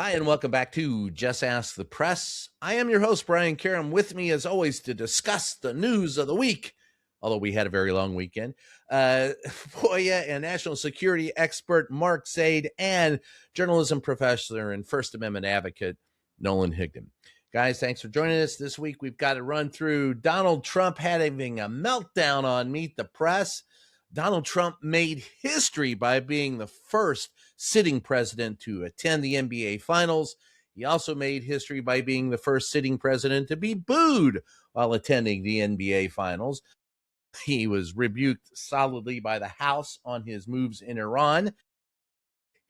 Hi, and welcome back to Just Ask the Press. I am your host, Brian Karam. With me, as always, to discuss the news of the week, although we had a very long weekend, FOIA and national security expert Mark Zaid and journalism professor and First Amendment advocate Nolan Higdon. Guys, thanks for joining us. This week, we've got to run through Donald Trump having a meltdown on Meet the Press. Donald Trump made history by being the first sitting president to attend the NBA Finals. He also made history by being the first sitting president to be booed while attending the NBA Finals. He was rebuked solidly by the House on his moves in Iran.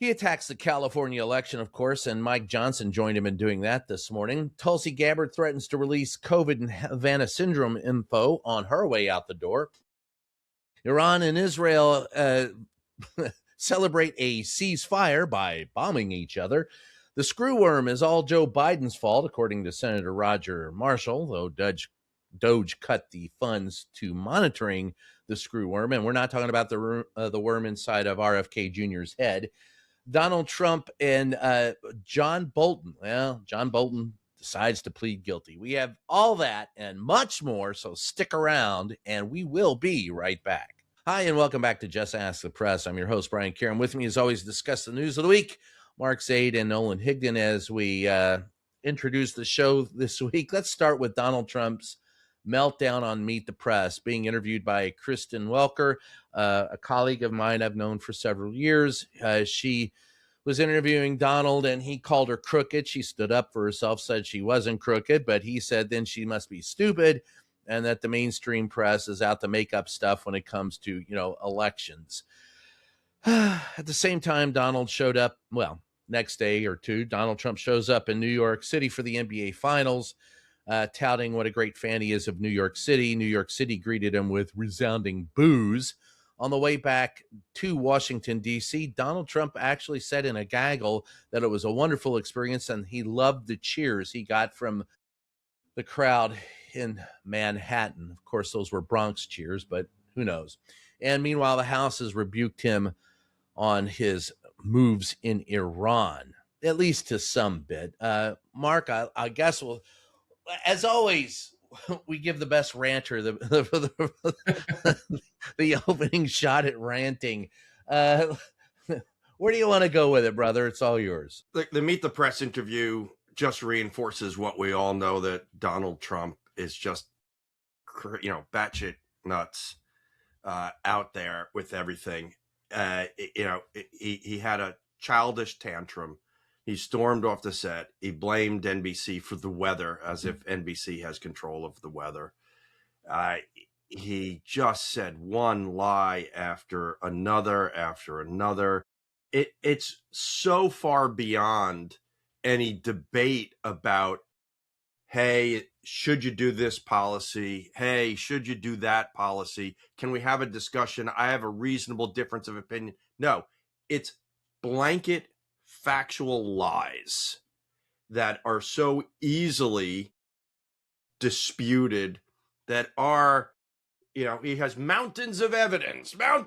He attacks the California election, of course, and Mike Johnson joined him in doing that this morning. Tulsi Gabbard threatens to release COVID and Havana Syndrome info on her way out the door. Iran and Israel celebrate a ceasefire by bombing each other. The screwworm is all Joe Biden's fault, according to Senator Roger Marshall, though DOGE cut the funds to monitoring the screwworm, and we're not talking about the worm inside of RFK Jr.'s head. Donald Trump and John Bolton. Well, John Bolton decides to plead guilty. We have all that and much more, so stick around, and we will be right back. Hi, and welcome back to Just Ask the Press. I'm your host, Brian Karam. With me, as always, to discuss the news of the week, Mark Zaid and Nolan Higdon. As we introduce the show this week, let's start with Donald Trump's meltdown on Meet the Press, being interviewed by Kristen Welker, a colleague of mine I've known for several years. She was interviewing Donald, and he called her crooked. She stood up for herself, said she wasn't crooked, but he said then she must be stupid, and that the mainstream press is out to make up stuff when it comes to, elections. At the same time, Donald showed up, next day or two, Donald Trump shows up in New York City for the NBA Finals, touting what a great fan he is of New York City. New York City greeted him with resounding boos. On the way back to Washington, D.C., Donald Trump actually said in a gaggle that it was a wonderful experience, and he loved the cheers he got from the crowd in Manhattan. Of course, those were Bronx cheers, but who knows? And meanwhile, the House has rebuked him on his moves in Iran, at least to some bit. Mark, I guess as always, we give the best ranter the opening shot at ranting. Where do you want to go with it, brother? It's all yours. The Meet the Press interview just reinforces what we all know, that Donald Trump is just, batshit nuts out there with everything. He had a childish tantrum. He stormed off the set. He blamed NBC for the weather, as if NBC has control of the weather. He just said one lie after another. It's so far beyond any debate about, hey, should you do this policy? Hey, should you do that policy? Can we have a discussion? I have a reasonable difference of opinion. No, it's blanket factual lies that are so easily disputed, that are, he has mountains of evidence. Where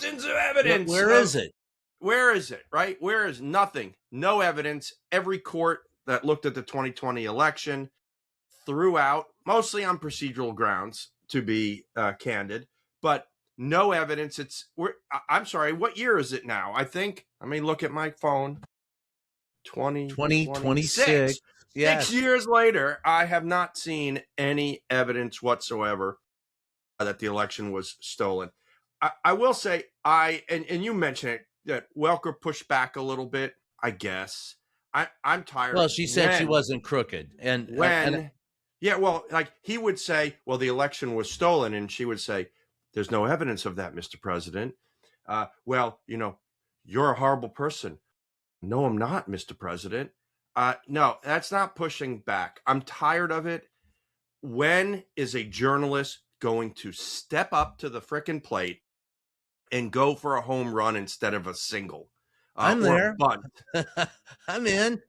is it? Where is it, right? Where is nothing? No evidence. Every court that looked at the 2020 election threw out, mostly on procedural grounds, to be candid, but no evidence. I'm sorry, what year is it now? I think, look at my phone. 2026. Yes. 6 years later, I have not seen any evidence whatsoever that the election was stolen. I will say, and you mentioned it, that Welker pushed back a little bit, I guess. I'm tired. Well, she said she wasn't crooked. He would say, well, the election was stolen. And she would say, there's no evidence of that, Mr. President. You're a horrible person. No, I'm not, Mr. President. No, that's not pushing back. I'm tired of it. When is a journalist going to step up to the frickin' plate and go for a home run instead of a single? I'm there. A bunt? I'm in.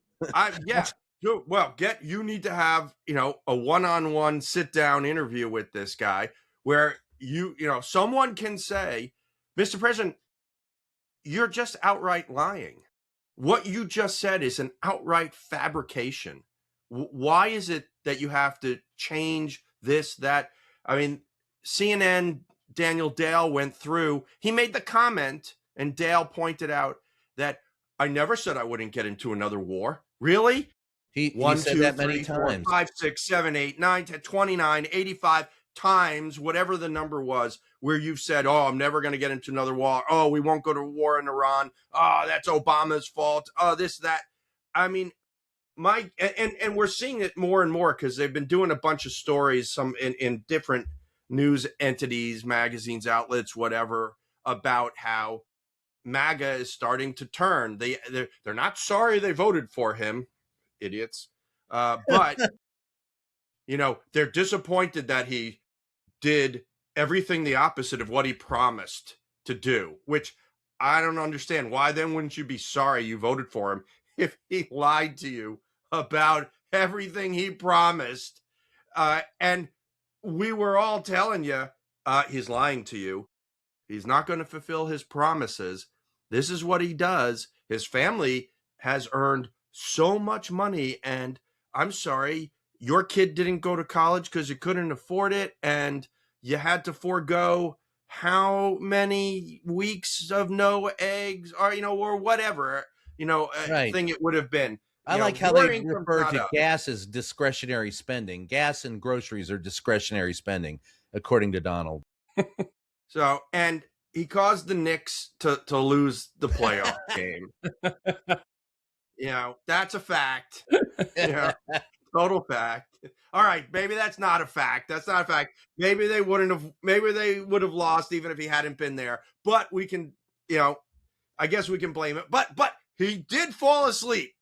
You need to have, a one-on-one sit-down interview with this guy where someone can say, Mr. President, you're just outright lying. What you just said is an outright fabrication. Why is it that you have to change this, that? I mean, CNN, Daniel Dale went through, he made the comment, and Dale pointed out that I never said I wouldn't get into another war. Really? He 1, said 2, that many 3, 4, times. 5, 6, 7, 8, 9, 10, 29, 85 times, whatever the number was, where you've said, oh, I'm never going to get into another war. Oh, we won't go to war in Iran. Oh, that's Obama's fault. Oh, this, that. I mean, and we're seeing it more and more because they've been doing a bunch of stories, some in different news entities, magazines, outlets, whatever, about how MAGA is starting to turn. They're not sorry they voted for him, idiots. But they're disappointed that he did everything the opposite of what he promised to do, which I don't understand. Why then wouldn't you be sorry you voted for him if he lied to you about everything he promised? And we were all telling you, he's lying to you. He's not going to fulfill his promises. This is what he does. His family has earned so much money, and I'm sorry, your kid didn't go to college because you couldn't afford it, and you had to forego how many weeks of no eggs, or whatever, Right. thing it would have been. I like how they refer to up. gas as discretionary spending. Gas and groceries are discretionary spending, according to Donald. So, and he caused the Knicks to lose the playoff game. That's a fact. Total fact. All right, maybe that's not a fact. That's not a fact. Maybe they would have lost even if he hadn't been there. But we can, I guess we can blame it. But he did fall asleep.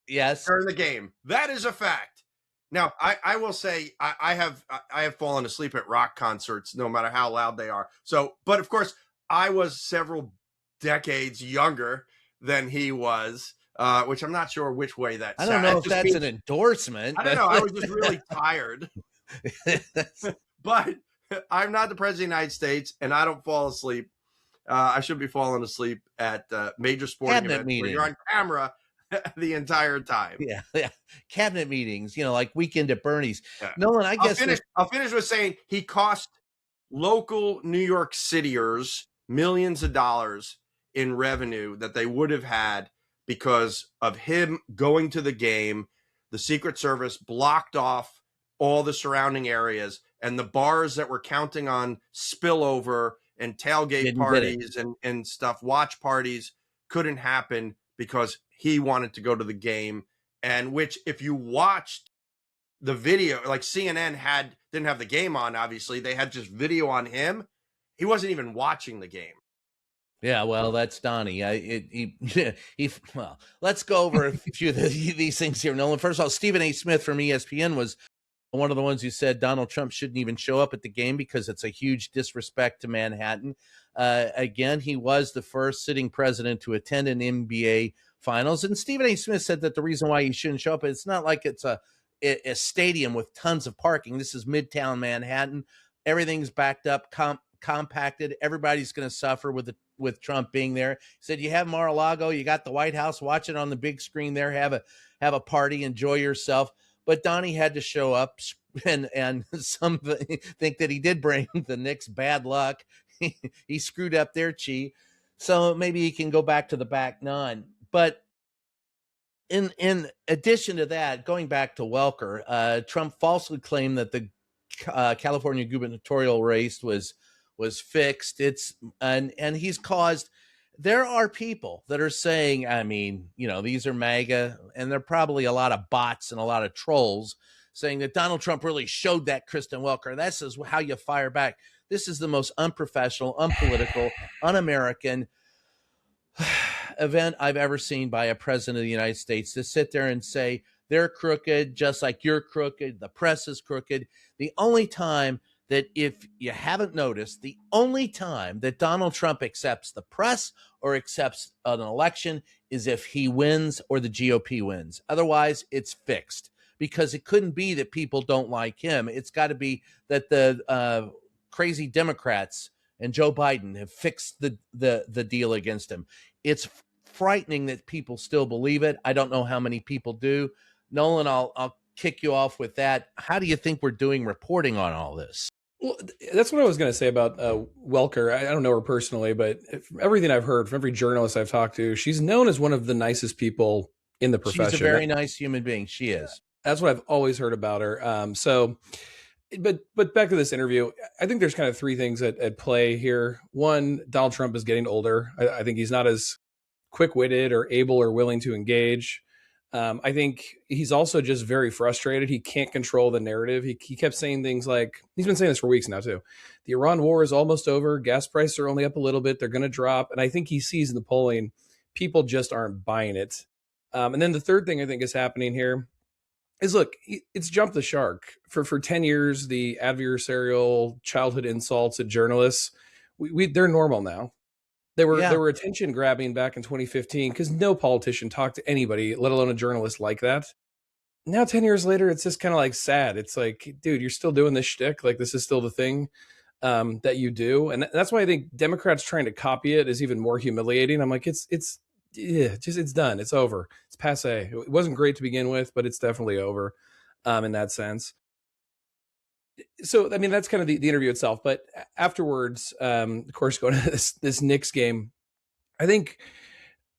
Yes. During the game. That is a fact. Now, I will say I have fallen asleep at rock concerts, no matter how loud they are. So, but of course, I was several decades younger than he was, which I'm not sure which way that. I don't know if that's an endorsement. I don't know. I was just really tired. But I'm not the president of the United States, and I don't fall asleep. I should be falling asleep at major sporting events where you're on camera the entire time. Yeah. Cabinet meetings, like Weekend at Bernie's. Yeah. Nolan, I guess I'll finish with saying he cost local New York Cityers millions of dollars in revenue that they would have had because of him going to the game. The Secret Service blocked off all the surrounding areas, and the bars that were counting on spillover and tailgate parties and stuff, watch parties, couldn't happen because he wanted to go to the game. And which, if you watched the video, like CNN didn't have the game on, obviously they had just video on him. He wasn't even watching the game. Yeah, well, that's Donnie. Well, let's go over a few of these things here, Nolan. First of all, Stephen A. Smith from ESPN was one of the ones who said Donald Trump shouldn't even show up at the game because it's a huge disrespect to Manhattan. Again, he was the first sitting president to attend an NBA finals. And Stephen A. Smith said that the reason why he shouldn't show up, it's not like it's a stadium with tons of parking. This is Midtown Manhattan. Everything's backed up, compacted. Everybody's going to suffer with Trump being there. He said, you have Mar-a-Lago, you got the White House, watch it on the big screen there, have a party, enjoy yourself. But Donnie had to show up, and some think that he did bring the Knicks bad luck. He screwed up their chi. So maybe he can go back to the back nine. But in addition to that, going back to Welker, Trump falsely claimed that the California gubernatorial race was fixed. And he's caused. There are people that are saying, I mean, these are MAGA, and there are probably a lot of bots and a lot of trolls saying that Donald Trump really showed that Kristen Welker. This is how you fire back. This is the most unprofessional, unpolitical, un-American event I've ever seen by a president of the United States, to sit there and say they're crooked, just like you're crooked, the press is crooked. The only time that, if you haven't noticed, the only time that Donald Trump accepts the press or accepts an election is if he wins or the GOP wins. Otherwise, it's fixed, because it couldn't be that people don't like him. It's got to be that the crazy Democrats and Joe Biden have fixed the deal against him. It's frightening that people still believe it. I don't know how many people do. Nolan, I'll kick you off with that. How do you think we're doing reporting on all this? Well, that's what I was going to say about Welker. I don't know her personally, but from everything I've heard from every journalist I've talked to, she's known as one of the nicest people in the profession. She's a very nice human being. She is. That's what I've always heard about her. But back to this interview, I think there's kind of three things at play here. One, Donald Trump is getting older. I think he's not as quick-witted or able or willing to engage. I think he's also just very frustrated. He can't control the narrative. He kept saying things like, he's been saying this for weeks now too, the Iran war is almost over. Gas prices are only up a little bit. They're going to drop. And I think he sees in the polling, people just aren't buying it. And then the third thing I think is happening here is, look, it's jumped the shark. For 10 years, the adversarial childhood insults at journalists, they're normal now. They were attention grabbing back in 2015 because no politician talked to anybody, let alone a journalist, like that. Now, 10 years later, it's just kind of like sad. It's like, dude, you're still doing this shtick. Like, this is still the thing that you do. And that's why I think Democrats trying to copy it is even more humiliating. I'm like, it's done. It's over. It's passe. It wasn't great to begin with, but it's definitely over in that sense. So, I mean, that's kind of the interview itself. But afterwards, of course, going to this Knicks game, I think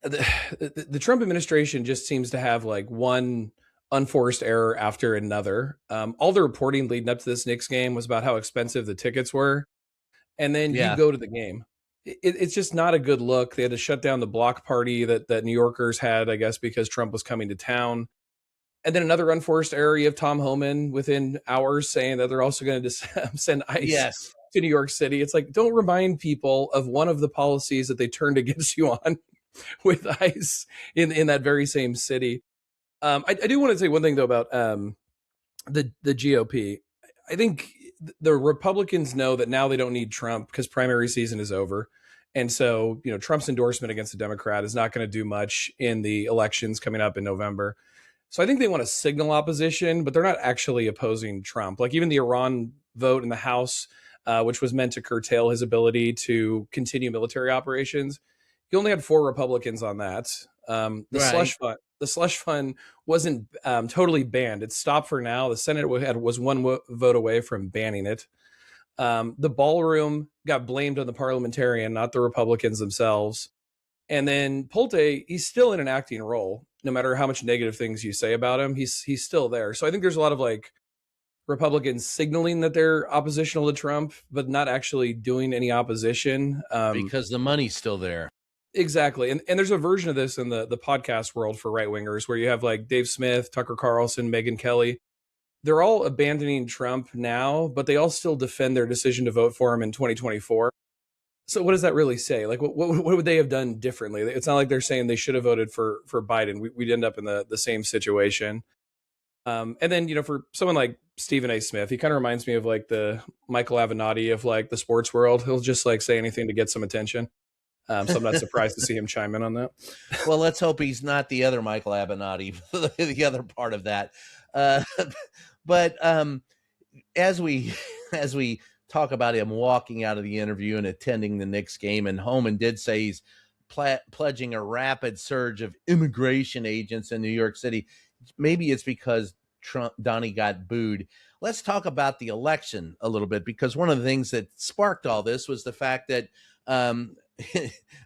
the Trump administration just seems to have like one unforced error after another. All the reporting leading up to this Knicks game was about how expensive the tickets were. And then you go to the game. It's just not a good look. They had to shut down the block party that New Yorkers had, I guess, because Trump was coming to town. And then another unforced error of Tom Homan within hours saying that they're also going to send ICE to New York City. It's like, don't remind people of one of the policies that they turned against you on with ICE in that very same city. I do want to say one thing, though, about the GOP. I think the Republicans know that now they don't need Trump because primary season is over. And so, Trump's endorsement against a Democrat is not going to do much in the elections coming up in November. So I think they want to signal opposition, but they're not actually opposing Trump. Like even the Iran vote in the House, which was meant to curtail his ability to continue military operations, he only had 4 Republicans on that. The slush fund wasn't totally banned. It's stopped for now. The Senate was one vote away from banning it. The ballroom got blamed on the parliamentarian, not the Republicans themselves. And then Polte, he's still in an acting role. No matter how much negative things you say about him, he's still there. So I think there's a lot of like Republicans signaling that they're oppositional to Trump, but not actually doing any opposition. Because the money's still there. Exactly. And there's a version of this in the podcast world for right-wingers where you have like Dave Smith, Tucker Carlson, Megyn Kelly. They're all abandoning Trump now, but they all still defend their decision to vote for him in 2024. So what does that really say? Like, what would they have done differently? It's not like they're saying they should have voted for Biden. We'd end up in the same situation. And then, for someone like Stephen A. Smith, he kind of reminds me of like the Michael Avenatti of like the sports world. He'll just like say anything to get some attention. So I'm not surprised to see him chime in on that. Well, let's hope he's not the other Michael Avenatti, the other part of that. But as we talk about him walking out of the interview and attending the Knicks game, and Homan did say he's pledging a rapid surge of immigration agents in New York City. Maybe it's because Donnie got booed. Let's talk about the election a little bit, because one of the things that sparked all this was the fact that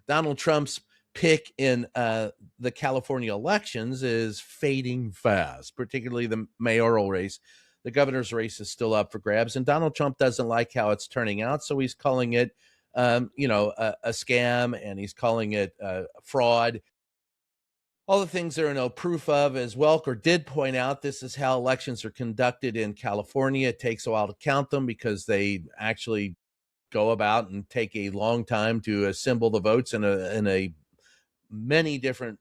Donald Trump's pick in the California elections is fading fast, particularly the mayoral race. The governor's race is still up for grabs, and Donald Trump doesn't like how it's turning out, so he's calling it, a scam, and he's calling it fraud. All the things there are no proof of, as Welker did point out. This is how elections are conducted in California. It takes a while to count them because they actually go about and take a long time to assemble the votes in a many different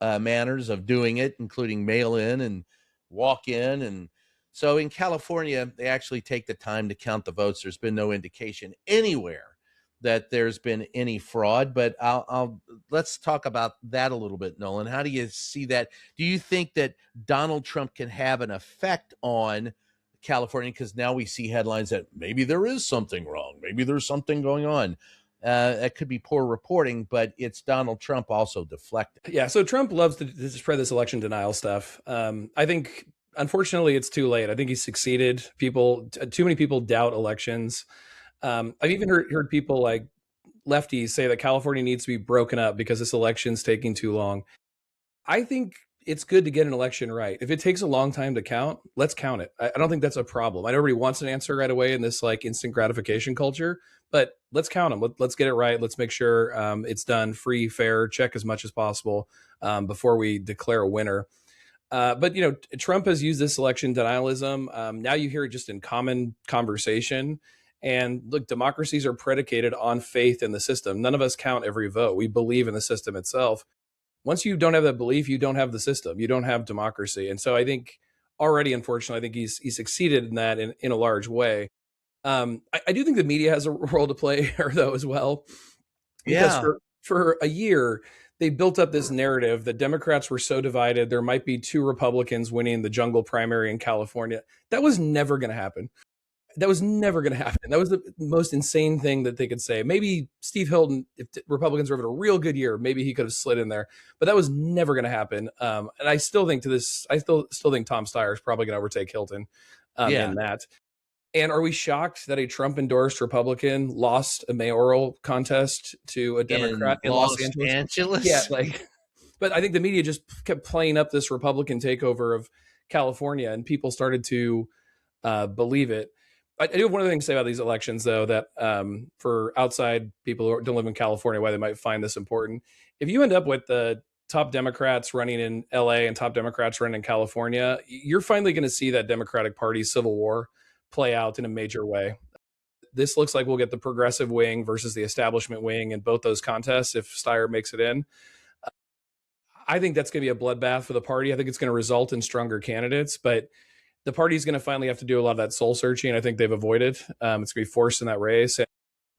manners of doing it, including mail-in and walk-in. And so in California, they actually take the time to count the votes. There's been no indication anywhere that there's been any fraud, but let's talk about that a little bit, Nolan. How do you see that? Do you think that Donald Trump can have an effect on California? Because now we see headlines that maybe there is something wrong. Maybe there's something going on. It could be poor reporting, but it's Donald Trump also deflecting. Yeah, so Trump loves to spread this election denial stuff. I think, unfortunately, it's too late. I think he's succeeded. Too many people doubt elections. I've even heard people like lefties say that California needs to be broken up because this election's taking too long. I think it's good to get an election right. If it takes a long time to count, let's count it. I don't think that's a problem. I know everybody wants an answer right away in this like instant gratification culture, but let's count them. Let's get it right. Let's make sure it's done free, fair, check as much as possible before we declare a winner. But, Trump has used this election denialism. Now you hear it just in common conversation. And look, democracies are predicated on faith in the system. None of us count every vote. We believe in the system itself. Once you don't have that belief, you don't have the system. You don't have democracy. And so I think already, unfortunately, I think he's succeeded in that in a large way. I do think the media has a role to play here, though, as well. Because for a year, they built up this narrative that Democrats were so divided, there might be 2 Republicans winning the jungle primary in California. That was never going to happen. That was never going to happen. That was the most insane thing that they could say. Maybe Steve Hilton, if Republicans were having a real good year, maybe he could have slid in there. But that was never going to happen. And I still think I still think Tom Steyer is probably going to overtake Hilton in that. And are we shocked that a Trump-endorsed Republican lost a mayoral contest to a Democrat in Los Angeles? Yeah, but I think the media just kept playing up this Republican takeover of California, and people started to believe it. I do have one other thing to say about these elections, though, that for outside people who don't live in California, why they might find this important. If you end up with the top Democrats running in LA and top Democrats running in California, you're finally going to see that Democratic Party civil war play out in a major way. This looks like we'll get the progressive wing versus the establishment wing in both those contests if Steyer makes it in. I think that's going to be a bloodbath for the party. I think it's going to result in stronger candidates, but the party's going to finally have to do a lot of that soul searching. I think they've avoided. It's going to be forced in that race.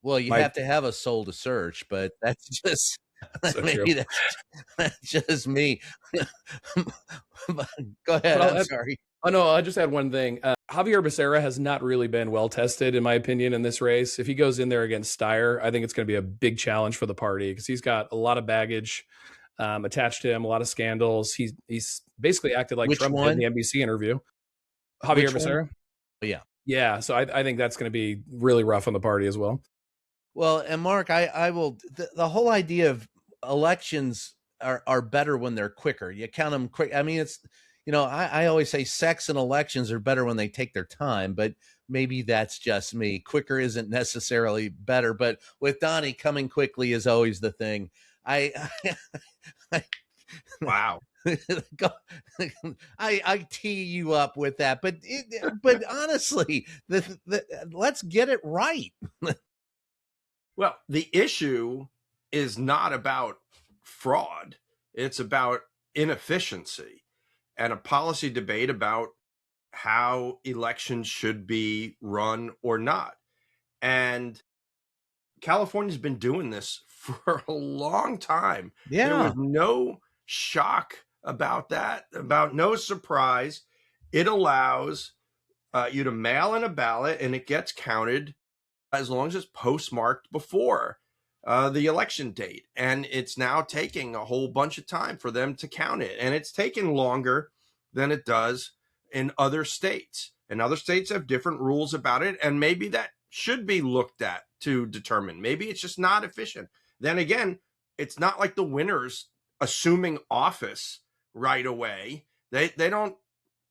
Well, you have to have a soul to search, but that's just so maybe that's just me. Go ahead. I'm sorry. Oh no, I just had one thing. Javier Becerra has not really been well tested, in my opinion, in this race. If he goes in there against Steyer, I think it's going to be a big challenge for the party because he's got a lot of baggage attached to him, a lot of scandals. He's basically acted like Trump did in the NBC interview. Javier Becerra? Yeah. So I think that's going to be really rough on the party as well. Well, and Mark, I will. The whole idea of elections are better when they're quicker. You count them quick. I mean, it's I always say sex and elections are better when they take their time, but maybe that's just me. Quicker isn't necessarily better, but with Donnie, coming quickly is always the thing. Wow. I tee you up with that, but honestly, let's get it right. Well, the issue is not about fraud. It's about inefficiency and a policy debate about how elections should be run or not. And California's been doing this for a long time. Yeah. There was no shock about that, about no surprise. It allows you to mail in a ballot and it gets counted as long as it's postmarked before the election date. And it's now taking a whole bunch of time for them to count it. And it's taken longer than it does in other states. And other states have different rules about it. And maybe that should be looked at to determine. Maybe it's just not efficient. Then again, it's not like the winners assuming office right away. They don't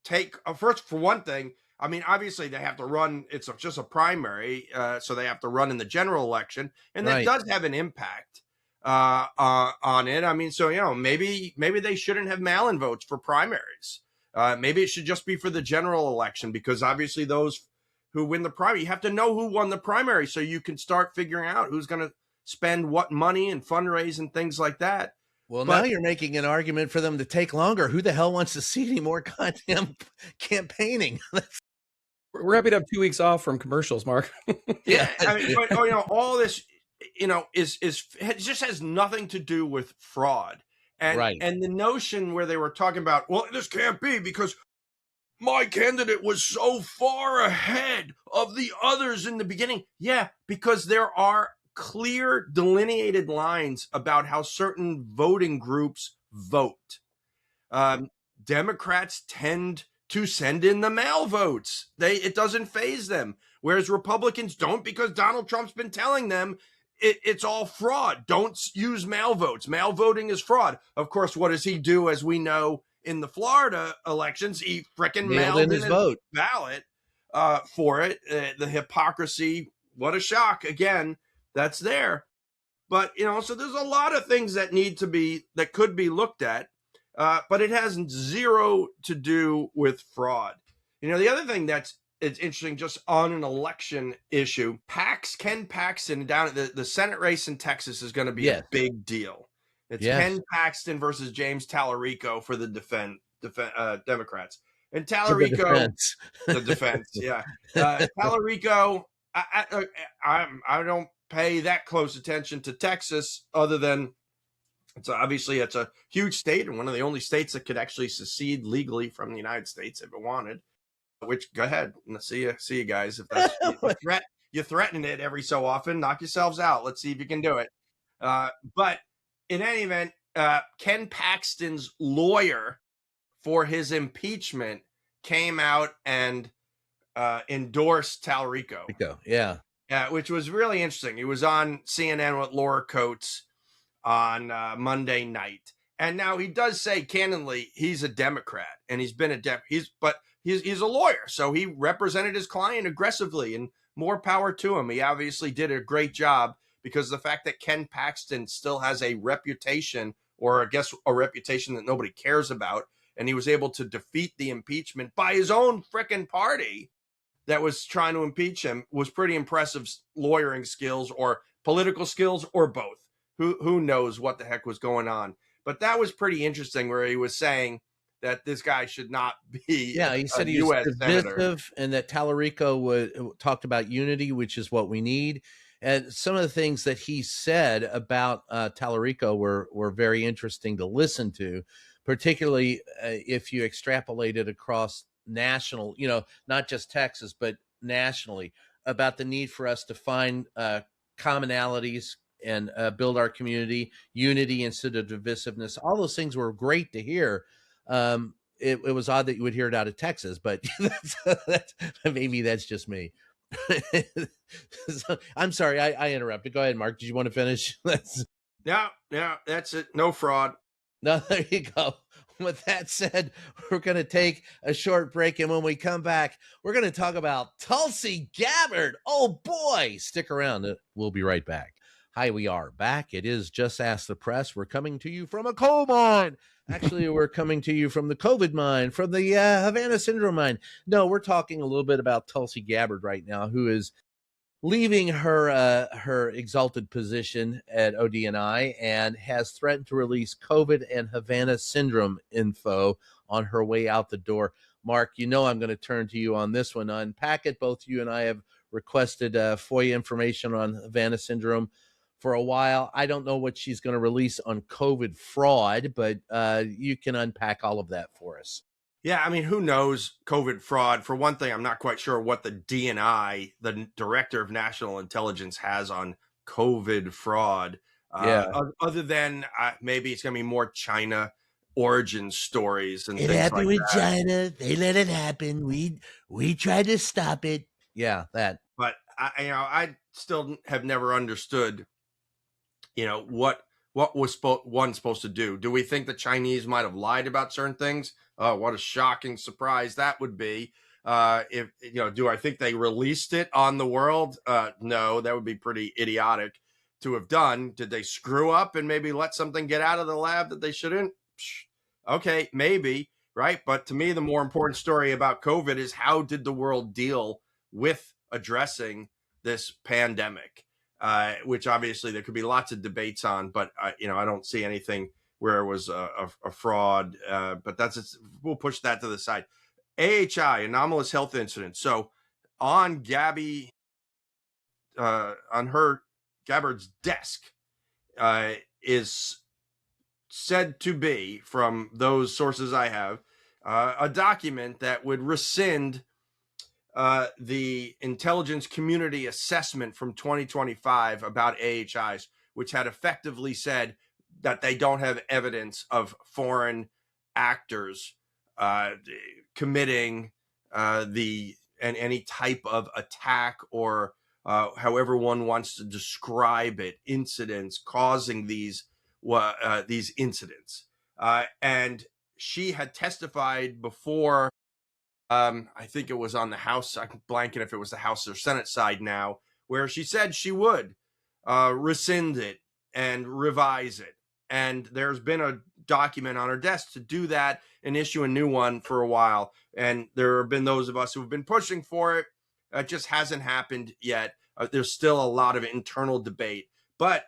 take first, for one thing. I mean, obviously they have to run. It's just a primary, so they have to run in the general election, and that does have an impact on it. I mean, so maybe they shouldn't have mail-in votes for primaries. Maybe it should just be for the general election, because obviously those who win the primary, you have to know who won the primary, so you can start figuring out who's going to spend what money and fundraise and things like that. Well, now you're making an argument for them to take longer. Who the hell wants to see any more goddamn campaigning? We're happy to have 2 weeks off from commercials, Mark. Yeah. I mean, but, all this, is it just has nothing to do with fraud. And the notion where they were talking about, well, this can't be because my candidate was so far ahead of the others in the beginning. Yeah, because there are clear delineated lines about how certain voting groups vote. Democrats tend to send in the mail votes. It doesn't faze them, whereas Republicans don't, because Donald Trump's been telling them it's all fraud. Don't use mail votes. Mail voting is fraud. Of course, what does he do? As we know, in the Florida elections, he frickin' mailed in his vote ballot for it. The hypocrisy, what a shock. Again, that's there. But, so there's a lot of things that could be looked at, but it has zero to do with fraud. The other thing it's interesting, just on an election issue, Ken Paxton down at the Senate race in Texas is going to be a big deal. It's Ken Paxton versus James Tallarico for the Democrats. And Tallarico, the defense, yeah. Tallarico, I don't pay that close attention to Texas, other than it's a huge state and one of the only states that could actually secede legally from the United States if it wanted. Which, go ahead. See you guys. If that's you're threatening it every so often, knock yourselves out. Let's see if you can do it. But in any event, Ken Paxton's lawyer for his impeachment came out and endorsed Tallarico. Which was really interesting. He was on CNN with Laura Coates on Monday night, and now he does say candidly he's a Democrat, and he's been he's a lawyer, so he represented his client aggressively, and more power to him. He obviously did a great job, because the fact that Ken Paxton still has a reputation, or I guess a reputation that nobody cares about, and he was able to defeat the impeachment by his own frickin' party that was trying to impeach him, was pretty impressive lawyering skills, or political skills, or both. Who knows what the heck was going on. But that was pretty interesting, where he was saying that this guy should not be he said he was divisive, and that Tallarico talked about unity, which is what we need. And some of the things that he said about Tallarico were very interesting to listen to, particularly if you extrapolate it across national, not just Texas, but nationally, about the need for us to find commonalities and build our community, unity instead of divisiveness. All those things were great to hear. It was odd that you would hear it out of Texas, but maybe that's just me. So, I'm sorry, I interrupted. Go ahead, Mark. Did you want to finish? No, that's it. No fraud. No, there you go. With that said, we're going to take a short break, and when we come back, we're going to talk about Tulsi Gabbard. Oh boy, stick around. We'll be right back. Hi, we are back. It is Just Ask the Press. We're coming to you from a coal mine. Actually, we're coming to you from the COVID mine, from the Havana Syndrome mine. No, we're talking a little bit about Tulsi Gabbard right now, who is leaving her exalted position at ODNI and has threatened to release COVID and Havana Syndrome info on her way out the door. Mark, I'm going to turn to you on this one. Unpack it. Both you and I have requested FOIA information on Havana Syndrome for a while. I don't know what she's going to release on COVID fraud, but you can unpack all of that for us. Yeah, I mean, who knows COVID fraud? For one thing, I'm not quite sure what the DNI, the Director of National Intelligence, has on COVID fraud. Other than maybe it's going to be more China origin stories and it things happened like with that. China. They let it happen. We tried to stop it. Yeah, that. But I still have never understood, what was one supposed to do. Do we think the Chinese might have lied about certain things? Oh, what a shocking surprise that would be. If do I think they released it on the world? No, that would be pretty idiotic to have done. Did they screw up and maybe let something get out of the lab that they shouldn't? Okay, maybe, right? But to me, the more important story about COVID is, how did the world deal with addressing this pandemic? Which obviously there could be lots of debates on, but I don't see anything where it was a fraud. But we'll push that to the side. AHI, anomalous health incident. So on Gabbard's desk is said to be, from those sources I have, a document that would rescind the intelligence community assessment from 2025 about AHIs, which had effectively said that they don't have evidence of foreign actors committing any type of attack or however one wants to describe it, incidents causing these incidents. And she had testified before. I think it was on the House. I'm blanking if it was the House or Senate side now, where she said she would rescind it and revise it. And there's been a document on her desk to do that and issue a new one for a while. And there have been those of us who have been pushing for it. It just hasn't happened yet. There's still a lot of internal debate. But,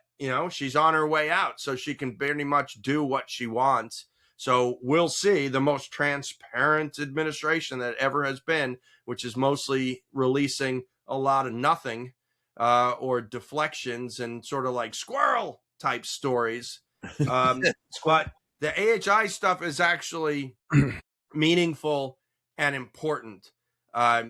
she's on her way out, so she can very much do what she wants. So we'll see the most transparent administration that ever has been, which is mostly releasing a lot of nothing or deflections and sort of like squirrel type stories. But the AHI stuff is actually meaningful and important.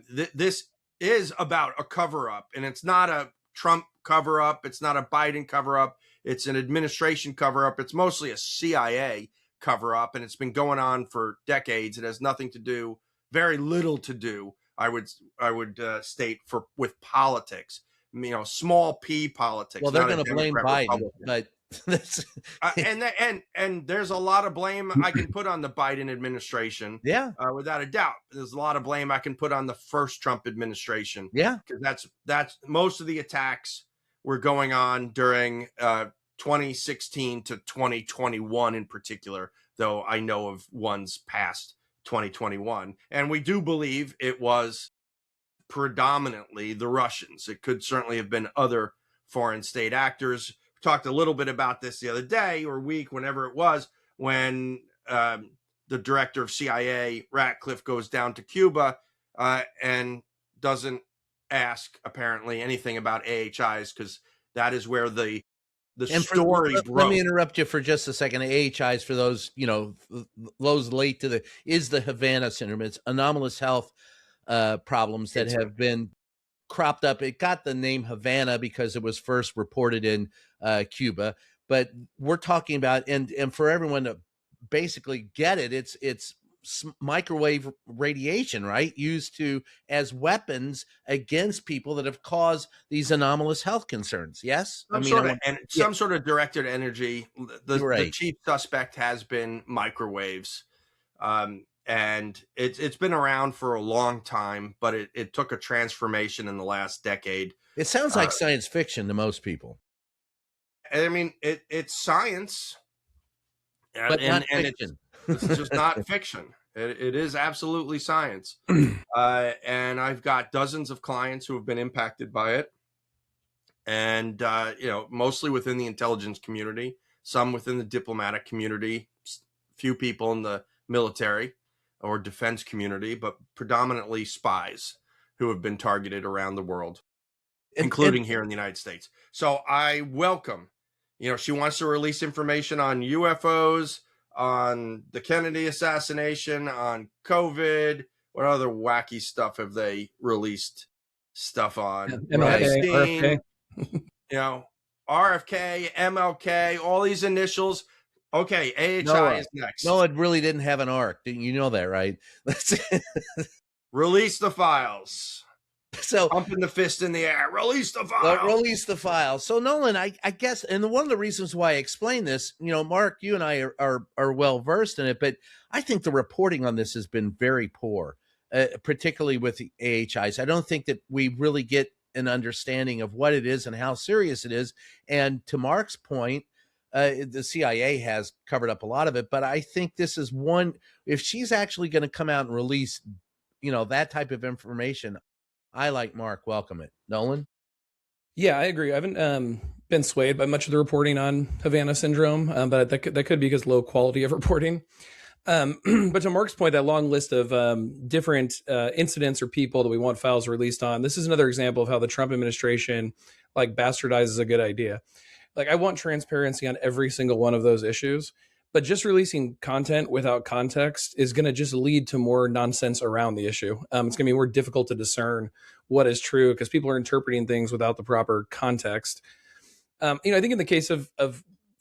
This is about a cover-up, and it's not a Trump cover-up. It's not a Biden cover-up. It's an administration cover-up. It's mostly a CIA cover-up, and it's been going on for decades. It has nothing to do, very little to do, I would state, with politics. Small p politics. Well, they're going to blame Biden, but and there's a lot of blame I can put on the Biden administration. Yeah, without a doubt. There's a lot of blame I can put on the first Trump administration. Yeah, because that's most of the attacks were going on during 2016 to 2021 in particular, though I know of ones past 2021. And we do believe it was predominantly the Russians. It could certainly have been other foreign state actors. We talked a little bit about this the other day or week, whenever it was, when the director of CIA, Ratcliffe, goes down to Cuba and doesn't ask, apparently, anything about AHIs, because that is where the story broke. Let me interrupt you for just a second. AHIs, for those, those late to is the Havana Syndrome. It's anomalous health problems that have been cropped up. It got the name Havana because it was first reported in Cuba. But we're talking about, and for everyone to basically get it, it's microwave radiation, right? Used as weapons against people that have caused these anomalous health concerns. Yes? Some sort of directed energy. The chief suspect has been microwaves. And it's been around for a long time, but it took a transformation in the last decade. It sounds like science fiction to most people. I mean, it's science. But not fiction. It's just not fiction. It is absolutely science. And I've got dozens of clients who have been impacted by it. And, mostly within the intelligence community, some within the diplomatic community, few people in the military or defense community, but predominantly spies who have been targeted around the world, including here in the United States. So I welcome, she wants to release information on UFOs, on the Kennedy assassination, on COVID. What other wacky stuff have they released stuff on? RFK. RFK, MLK, all these initials. Okay, AHI is next. No, it really didn't have an arc. You know that, right? Release the files. So pumping the fist in the air. Release the files. Release the files. So Nolan, I guess, and one of the reasons why I explain this, Mark, you and I are well versed in it, but I think the reporting on this has been very poor, particularly with the AHIs. I don't think that we really get an understanding of what it is and how serious it is. And to Mark's point, the CIA has covered up a lot of it, but I think this is one, if she's actually going to come out and release, that type of information, I, like Mark, welcome it. Nolan? Yeah, I agree. I haven't been swayed by much of the reporting on Havana Syndrome, but that could be because low quality of reporting. But to Mark's point, that long list of different incidents or people that we want files released on, this is another example of how the Trump administration bastardizes a good idea. I want transparency on every single one of those issues, But just releasing content without context is going to just lead to more nonsense around the issue. It's going to be more difficult to discern what is true because people are interpreting things without the proper context. I think in the case of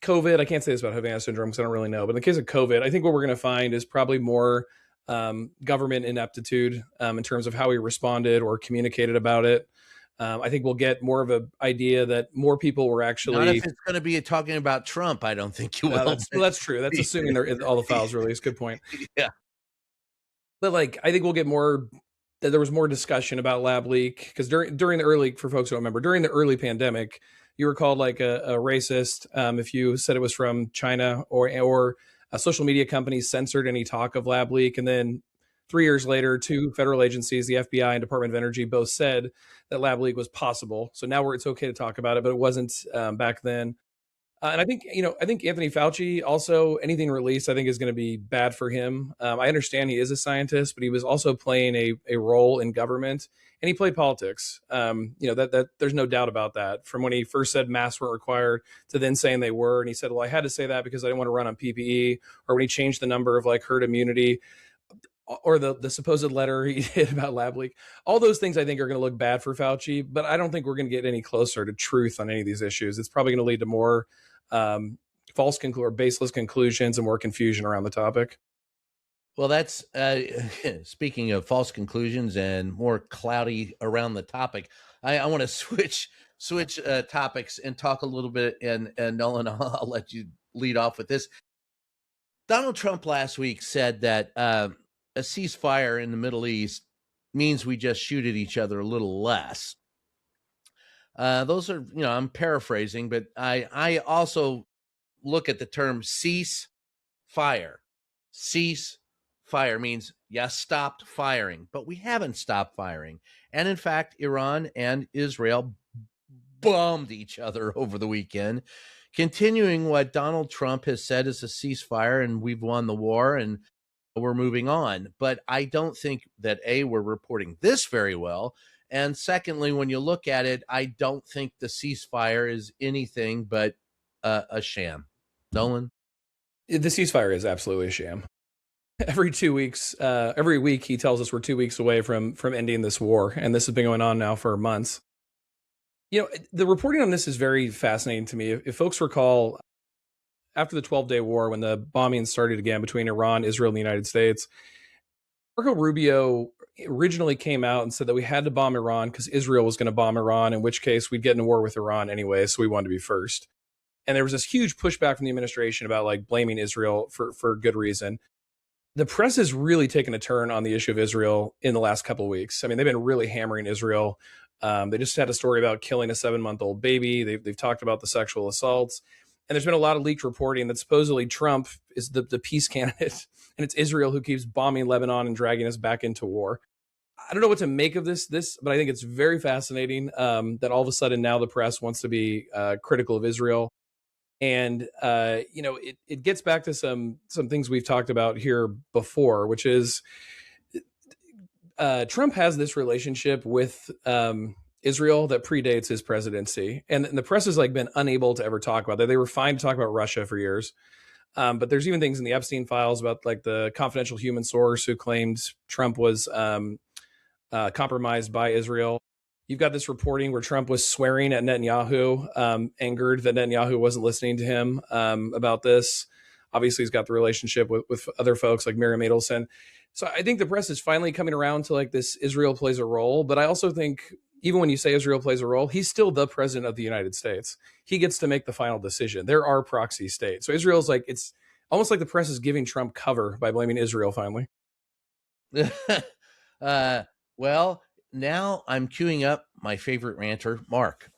COVID, I can't say this about Havana Syndrome because I don't really know, but in the case of COVID, I think what we're going to find is probably more government ineptitude in terms of how we responded or communicated about it. I think we'll get more of an idea that more people were actually. Not if it's going to be talking about Trump. I don't think you will. That's true. That's assuming all the files released. Good point. Yeah. But I think we'll get more. There was more discussion about lab leak because during the early, for folks who don't remember, during the early pandemic, you were called like a racist if you said it was from China or social media companies censored any talk of lab leak. And then 3 years later, two federal agencies, the FBI and Department of Energy, both said that lab leak was possible. So now it's okay to talk about it, but it wasn't back then. And I think Anthony Fauci also, anything released, I think is going to be bad for him. I understand he is a scientist, but he was also playing a role in government, and he played politics. That there's no doubt about that. From when he first said masks weren't required to then saying they were, and he said, "Well, I had to say that because I didn't want to run on PPE," or when he changed the number of herd immunity, or the supposed letter he did about lab leak. All those things I think are going to look bad for Fauci, but I don't think we're going to get any closer to truth on any of these issues. It's probably going to lead to more false or baseless conclusions and more confusion around the topic. Well, that's speaking of false conclusions and more cloudy around the topic. I want to switch topics and talk a little bit. And Nolan, I'll let you lead off with this. Donald Trump last week said that a ceasefire in the Middle East means we just shoot at each other a little less. Those are, I'm paraphrasing, but I also look at the term cease fire. Cease fire means, yes, stopped firing, but we haven't stopped firing. And in fact, Iran and Israel bombed each other over the weekend, continuing what Donald Trump has said is a ceasefire, and we've won the war and we're moving on. But I don't think that, A, we're reporting this very well. And secondly, when you look at it, I don't think the ceasefire is anything but a sham. Nolan? The ceasefire is absolutely a sham. Every 2 weeks, every week, he tells us we're 2 weeks away from ending this war. And this has been going on now for months. The reporting on this is very fascinating to me. If folks recall, after the 12-day war, when the bombing started again between Iran, Israel, and the United States, Marco Rubio originally came out and said that we had to bomb Iran because Israel was going to bomb Iran, in which case we'd get in a war with Iran anyway, so we wanted to be first. And there was this huge pushback from the administration about blaming Israel for good reason. The press has really taken a turn on the issue of Israel in the last couple of weeks. I mean, they've been really hammering Israel. They just had a story about killing a 7-month-old baby. They've talked about the sexual assaults. And there's been a lot of leaked reporting that supposedly Trump is the peace candidate, and it's Israel who keeps bombing Lebanon and dragging us back into war. I don't know what to make of this, but I think it's very fascinating that all of a sudden now the press wants to be critical of Israel. And, it gets back to some things we've talked about here before, which is Trump has this relationship with Israel that predates his presidency. And the press has been unable to ever talk about that. They were fine to talk about Russia for years. But there's even things in the Epstein files about the confidential human source who claimed Trump was compromised by Israel. You've got this reporting where Trump was swearing at Netanyahu, angered that Netanyahu wasn't listening to him about this. Obviously, he's got the relationship with other folks like Miriam Adelson. So I think the press is finally coming around to this Israel plays a role. But I also think even when you say Israel plays a role, he's still the president of the United States. He gets to make the final decision. There are proxy states. So Israel's it's almost like the press is giving Trump cover by blaming Israel finally. Well, now I'm queuing up my favorite ranter, Mark.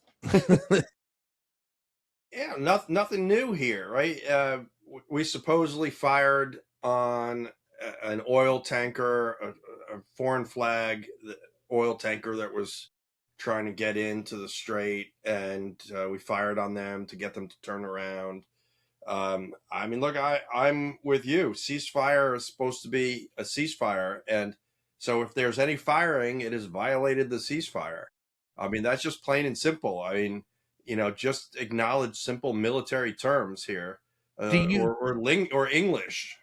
Yeah, nothing new here, right? We supposedly fired on an oil tanker, a foreign flag oil tanker that was trying to get into the strait, and we fired on them to get them to turn around. Look, I'm with you. Ceasefire is supposed to be a ceasefire, and so if there's any firing, it has violated the ceasefire. That's just plain and simple. Just acknowledge simple military terms here. Do you or English.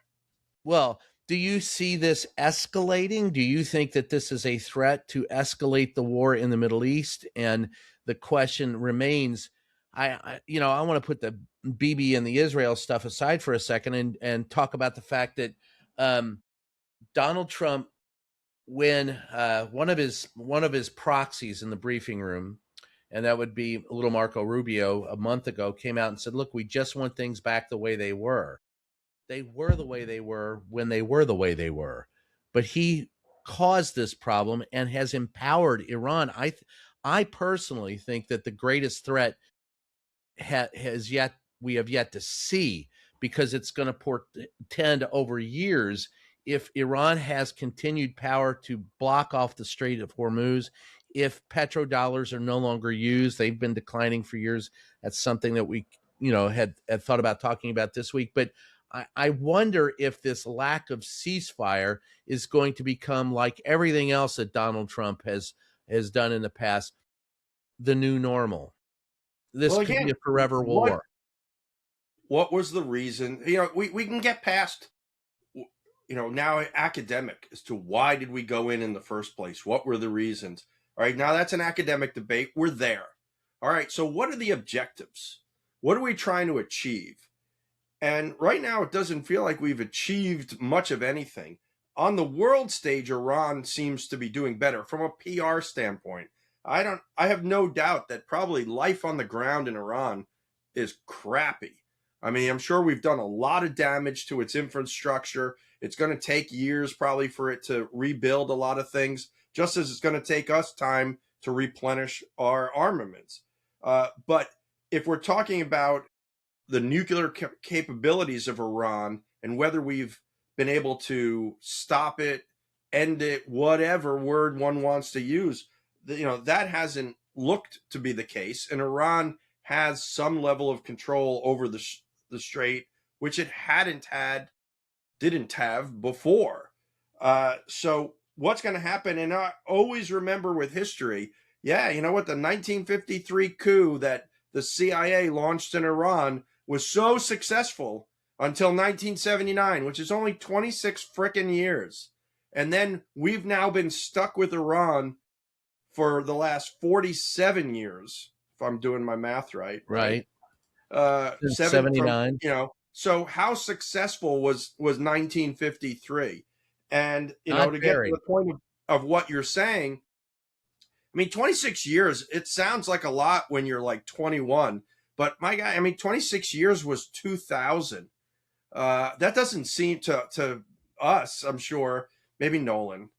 Well, do you see this escalating? Do you think that this is a threat to escalate the war in the Middle East? And the question remains, I want to put the BB and the Israel stuff aside for a second and talk about the fact that Donald Trump, when one of his proxies in the briefing room, and that would be little Marco Rubio, a month ago, came out and said, "Look, we just want things back the way they were." They were the way they were when they were the way they were. But he caused this problem and has empowered Iran. I personally think that the greatest threat we have yet to see, because it's going to portend over years if Iran has continued power to block off the Strait of Hormuz. If petrodollars are no longer used, they've been declining for years. That's something that we had thought about talking about this week. But I wonder if this lack of ceasefire is going to become, like everything else that Donald Trump has done in the past, the new normal. This could be a forever war. What was the reason? We can get past, now academic as to why did we go in the first place? What were the reasons? All right, now that's an academic debate. We're there. All right, so what are the objectives? What are we trying to achieve? And right now, it doesn't feel like we've achieved much of anything. On the world stage, Iran seems to be doing better from a PR standpoint. I have no doubt that probably life on the ground in Iran is crappy. I mean, I'm sure we've done a lot of damage to its infrastructure. It's going to take years probably for it to rebuild a lot of things, just as it's going to take us time to replenish our armaments. But if we're talking about the nuclear capabilities of Iran and whether we've been able to stop it, end it, whatever word one wants to use, that hasn't looked to be the case. And Iran has some level of control over the strait, which it didn't have before. So what's going to happen? And I always remember with history, the 1953 coup that the CIA launched in Iran was so successful until 1979, which is only 26 frickin' years. And then we've now been stuck with Iran for the last 47 years, if I'm doing my math right. Right. 79. So how successful was 1953? And, to get to the point of what you're saying, I mean, 26 years, it sounds like a lot when you're like 21. But my guy, 26 years was 2000. That doesn't seem to us, I'm sure, maybe Nolan,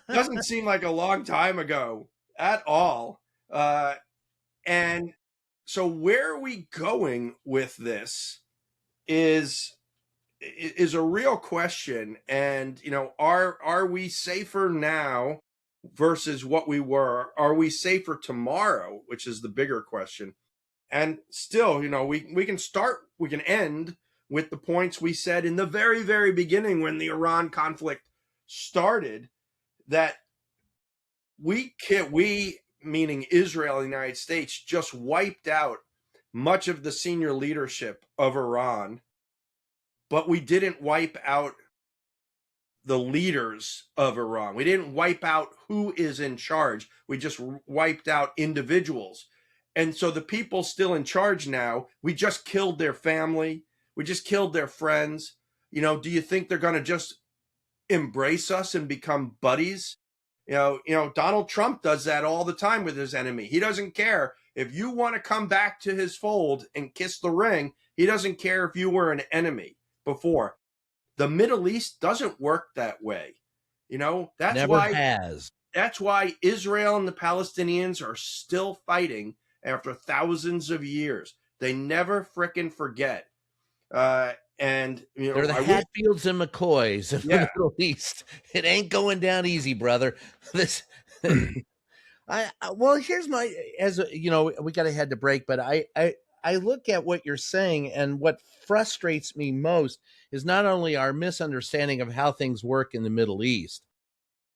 doesn't seem like a long time ago at all. And so where are we going with this is a real question. And, are we safer now versus what we were? Are we safer tomorrow, which is the bigger question? And still, we can end with the points we said in the very, very beginning when the Iran conflict started, that we meaning Israel and the United States, just wiped out much of the senior leadership of Iran, but we didn't wipe out the leaders of Iran. We didn't wipe out who is in charge. We just wiped out individuals. And so the people still in charge now, we just killed their family. We just killed their friends. Do you think they're going to just embrace us and become buddies? Donald Trump does that all the time with his enemy. He doesn't care if you want to come back to his fold and kiss the ring. He doesn't care if you were an enemy before. The Middle East doesn't work that way. That's Never has. That's why Israel and the Palestinians are still fighting after thousands of years. They never frickin' forget. And they're the Hatfields and McCoys of the Middle East. It ain't going down easy, brother. This, here's my, we got to head to break, but I look at what you're saying, and what frustrates me most is not only our misunderstanding of how things work in the Middle East,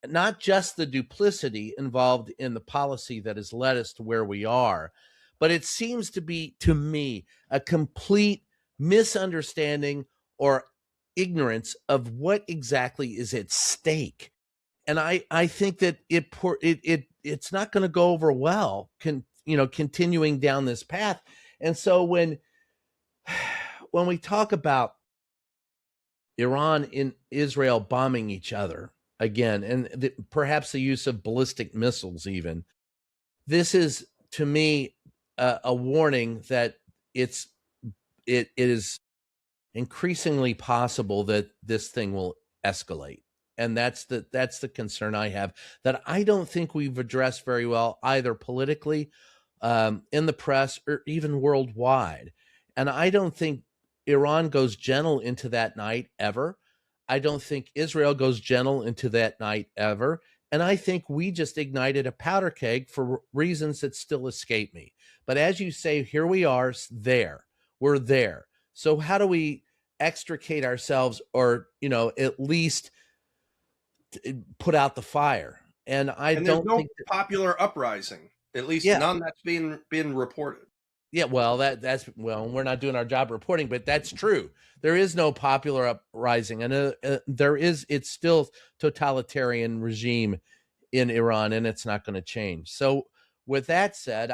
not just the duplicity involved in the policy that has led us to where we are, But it seems to be, to me, a complete misunderstanding or ignorance of what exactly is at stake. And I think that it's not going to go over well, continuing down this path. And so when we talk about Iran and Israel bombing each other again, and perhaps the use of ballistic missiles, even, this is, to me, a warning that it is increasingly possible that this thing will escalate. And that's the concern I have, that I don't think we've addressed very well, either politically, in the press, or even worldwide. And I don't think Iran goes gentle into that night ever. I don't think Israel goes gentle into that night ever. And I think we just ignited a powder keg for reasons that still escape me. But as you say, here we are, we're there. So how do we extricate ourselves, or, at least put out the fire? And there's don't no think popular uprising, at least none that's being reported. Yeah, well, we're not doing our job reporting, but that's true. There is no popular uprising, and it's still totalitarian regime in Iran, and it's not going to change. So, with that said,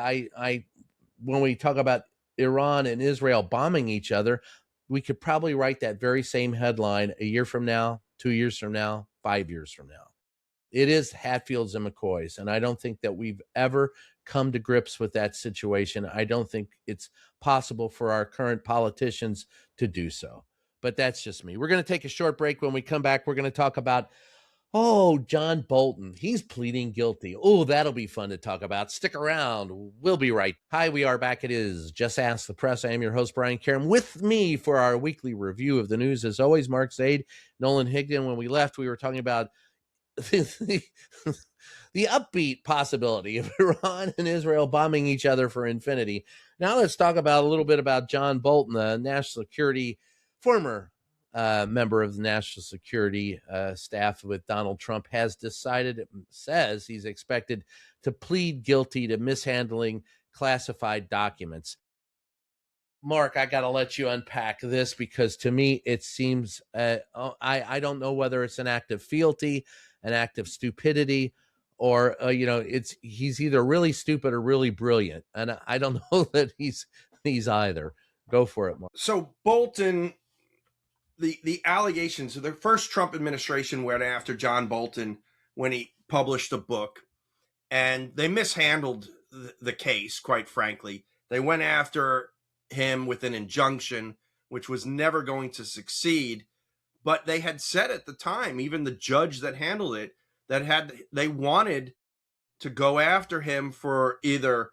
when we talk about Iran and Israel bombing each other, we could probably write that very same headline a year from now, 2 years from now, 5 years from now. It is Hatfield's and McCoy's, and I don't think that we've ever come to grips with that situation. I don't think it's possible for our current politicians to do so. But that's just me. We're going to take a short break. When we come back, we're going to talk about, John Bolton. He's pleading guilty. Oh, that'll be fun to talk about. Stick around. We'll be right. Hi, we are back. It is Just Ask the Press. I am your host, Brian Karam. With me for our weekly review of the news, as always, Mark Zaid, Nolan Higdon. When we left, we were talking about the upbeat possibility of Iran and Israel bombing each other for infinity. Now let's talk about a little bit about John Bolton, the former member of the national security staff with Donald Trump, says he's expected to plead guilty to mishandling classified documents. Mark, I got to let you unpack this, because to me, it seems, I don't know whether it's an act of fealty, an act of stupidity, or, he's either really stupid or really brilliant. And I don't know that he's either. Go for it, Mark. So Bolton, the allegations, the first Trump administration went after John Bolton when he published a book, and they mishandled the case, quite frankly. They went after him with an injunction, which was never going to succeed. But they had said at the time, even the judge that handled it, they wanted to go after him for either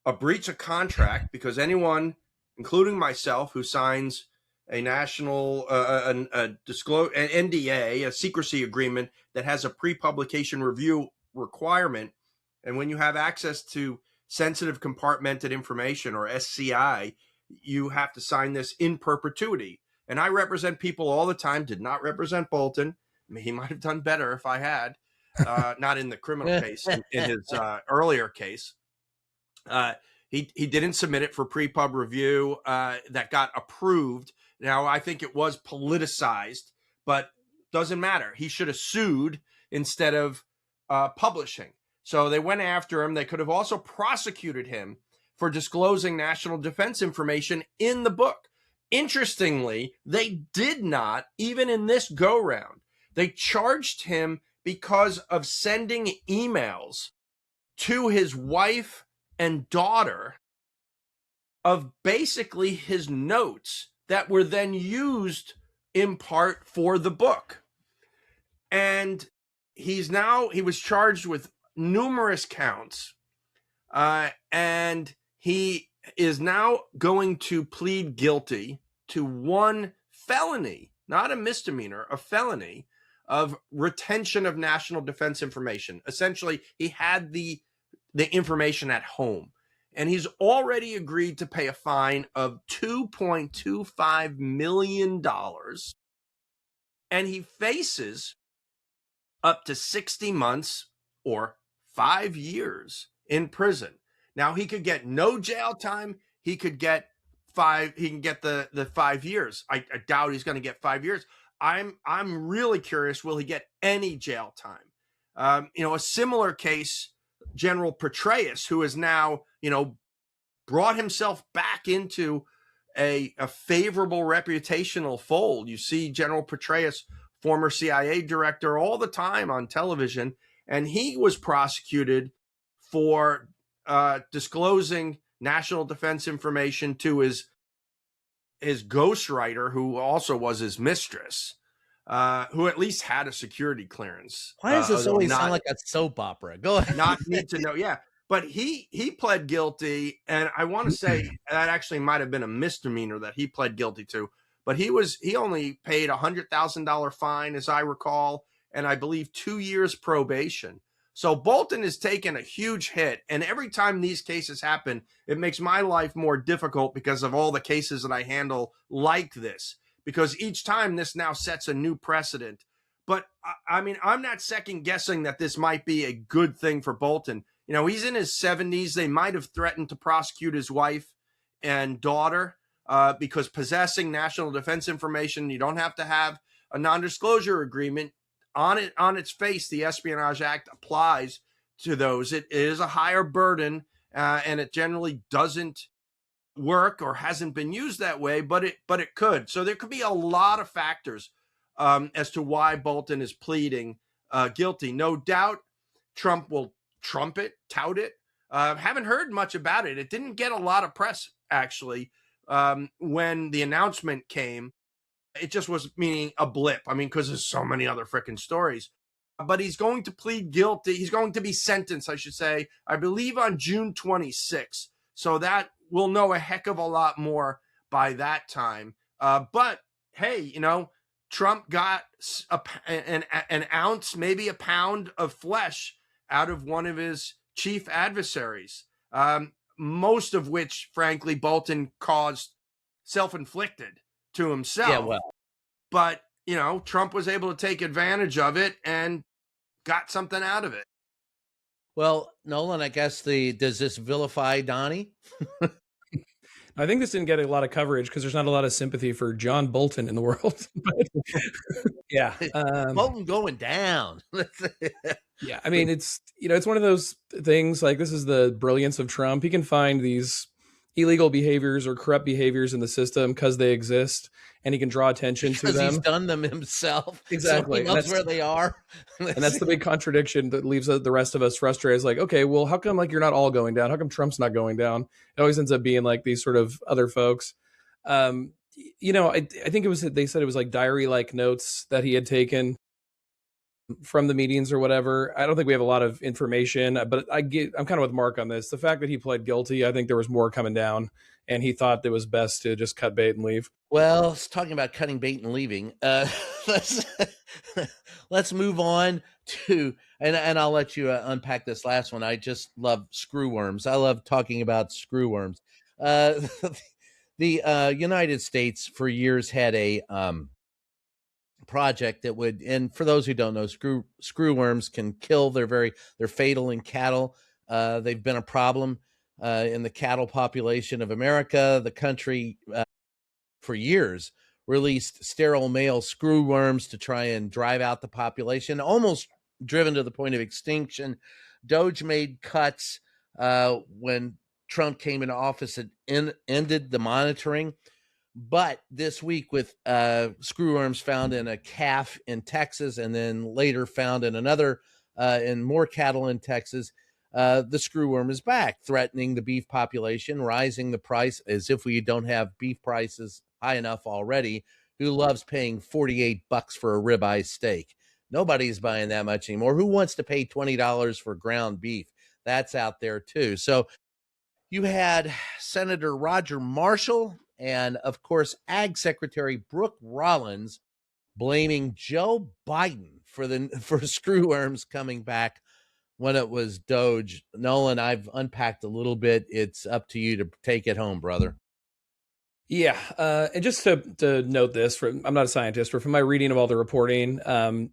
a breach of contract, because anyone, including myself, who signs a national an NDA, a secrecy agreement that has a pre-publication review requirement, and when you have access to sensitive compartmented information, or SCI, you have to sign this in perpetuity. And I represent people all the time, did not represent Bolton. I mean, he might have done better if I had, not in the criminal case, in his earlier case. He didn't submit it for pre-pub review that got approved. Now, I think it was politicized, but doesn't matter. He should have sued instead of publishing. So they went after him. They could have also prosecuted him for disclosing national defense information in the book. Interestingly, they did not, even in this go-round. They charged him because of sending emails to his wife and daughter of basically his notes that were then used in part for the book. And he was charged with numerous counts, and he is now going to plead guilty to one felony, not a misdemeanor, a felony of retention of national defense information. Essentially, he had the information at home, and he's already agreed to pay a fine of $2.25 million, and he faces up to 60 months or 5 years in prison. Now he could get no jail time. He could get 5. He can get the 5 years. I doubt he's going to get 5 years. I'm really curious. Will he get any jail time? A similar case, General Petraeus, who has now, brought himself back into a favorable reputational fold. You see General Petraeus, former CIA director, all the time on television, and he was prosecuted for disclosing national defense information to his ghostwriter, who also was his mistress, who at least had a security clearance. Why does this always sound like a soap opera? Go ahead. Not need to know. Yeah. But he pled guilty, and I want to say that actually might have been a misdemeanor that he pled guilty to. But he only paid $100,000 fine, as I recall, and I believe 2 years probation. So Bolton has taken a huge hit, and every time these cases happen, it makes my life more difficult because of all the cases that I handle like this. Because each time this now sets a new precedent. But I mean, I'm not second guessing that this might be a good thing for Bolton. He's in his 70s. They might have threatened to prosecute his wife and daughter because possessing national defense information, you don't have to have a non-disclosure agreement. On its face, the Espionage Act applies to those. It is a higher burden, and it generally doesn't work or hasn't been used that way, but it could. So there could be a lot of factors as to why Bolton is pleading guilty. No doubt Trump will tout it. Haven't heard much about it. It didn't get a lot of press, actually, when the announcement came. It just was meaning a blip. I mean, because there's so many other freaking stories. But he's going to plead guilty. He's going to be sentenced, I should say, I believe on June 26th. So that we'll know a heck of a lot more by that time. But hey, Trump got an ounce, maybe a pound of flesh out of one of his chief adversaries, most of which, frankly, Bolton caused self-inflicted to himself. Yeah, well. But, Trump was able to take advantage of it and got something out of it. Well, Nolan, I guess does this vilify Donnie? I think this didn't get a lot of coverage because there's not a lot of sympathy for John Bolton in the world. Yeah. Bolton going down. Yeah. I mean, it's one of those things, like, this is the brilliance of Trump. He can find these illegal behaviors or corrupt behaviors in the system because they exist, and he can draw attention to them. He's done them himself. Exactly. So he knows where they are. And that's the big contradiction that leaves the rest of us frustrated. It's like, okay, well, how come you're not all going down? How come Trump's not going down? It always ends up being like these sort of other folks. I think they said it was like diary-like notes that he had taken from the meetings or whatever. I don't think we have a lot of information, but I'm kind of with Mark on this. The fact that he pled guilty, I think there was more coming down, and he thought it was best to just cut bait and leave. Well, talking about cutting bait and leaving, let's move on to, and I'll let you unpack this last one. I just love screwworms. I love talking about screwworms. The United States for years had a project that would, and for those who don't know, screwworms can kill. They're fatal in cattle. They've been a problem in the cattle population of America. The country for years released sterile male screwworms to try and drive out the population, almost driven to the point of extinction. DOGE made cuts when Trump came into office and ended the monitoring. But this week, with screwworms found in a calf in Texas, and then later found in in more cattle in Texas, the screwworm is back, threatening the beef population, rising the price, as if we don't have beef prices high enough already. Who loves paying $48 for a ribeye steak? Nobody's buying that much anymore. Who wants to pay $20 for ground beef? That's out there too. So you had Senator Roger Marshall and, of course, Ag Secretary Brooke Rollins blaming Joe Biden for screwworms coming back when it was DOGE. Nolan, I've unpacked a little bit. It's up to you to take it home, brother. Yeah, and just to note this, I'm not a scientist, but from my reading of all the reporting,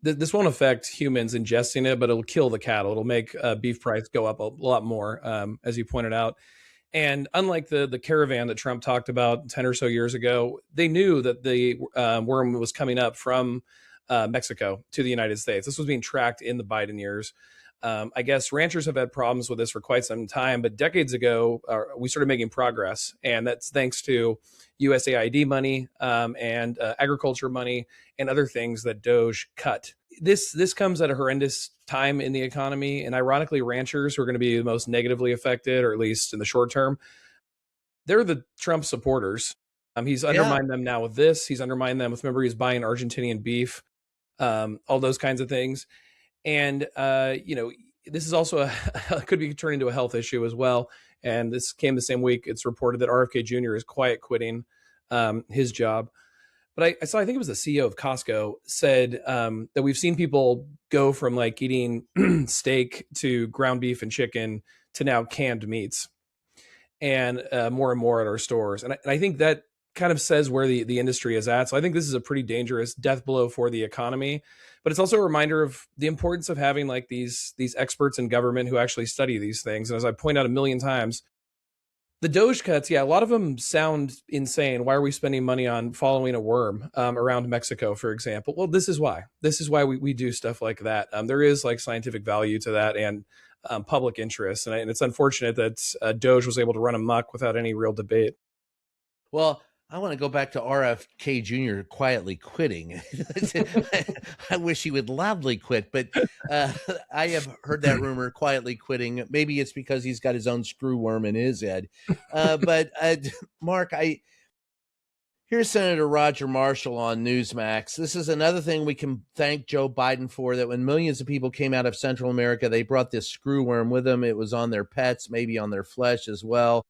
this won't affect humans ingesting it, but it'll kill the cattle. It'll make beef price go up a lot more, as you pointed out. And unlike the caravan that Trump talked about 10 or so years ago, they knew that the worm was coming up from Mexico to the United States. This was being tracked in the Biden years. I guess ranchers have had problems with this for quite some time, but decades ago, we started making progress. And that's thanks to USAID money and agriculture money and other things that DOGE cut. This comes at a horrendous time in the economy. And ironically, ranchers who are going to be the most negatively affected, or at least in the short term, they're the Trump supporters. He's undermined them now with this. He's undermined them with, remember, he's buying Argentinian beef, all those kinds of things. And, this is also could be turned into a health issue as well. And this came the same week. It's reported that RFK Jr. is quiet quitting his job. But I think it was the CEO of Costco said that we've seen people go from like eating steak to ground beef and chicken to now canned meats, and more at our stores. And I think that kind of says where the industry is at. So I think this is a pretty dangerous death blow for the economy, but it's also a reminder of the importance of having like these experts in government who actually study these things. And as I point out a million times, the DOGE cuts, yeah, a lot of them sound insane. Why are we spending money on following a worm around Mexico, for example? Well, this is why. This is why we do stuff like that. There is like scientific value to that and public interest. And it's unfortunate that DOGE was able to run amok without any real debate. Well, I want to go back to RFK Jr. quietly quitting. I wish he would loudly quit, but I have heard that rumor, quietly quitting. Maybe it's because he's got his own screw worm in his head. But Mark, here's Senator Roger Marshall on Newsmax. This is another thing we can thank Joe Biden for, that when millions of people came out of Central America, they brought this screw worm with them. It was on their pets, maybe on their flesh as well.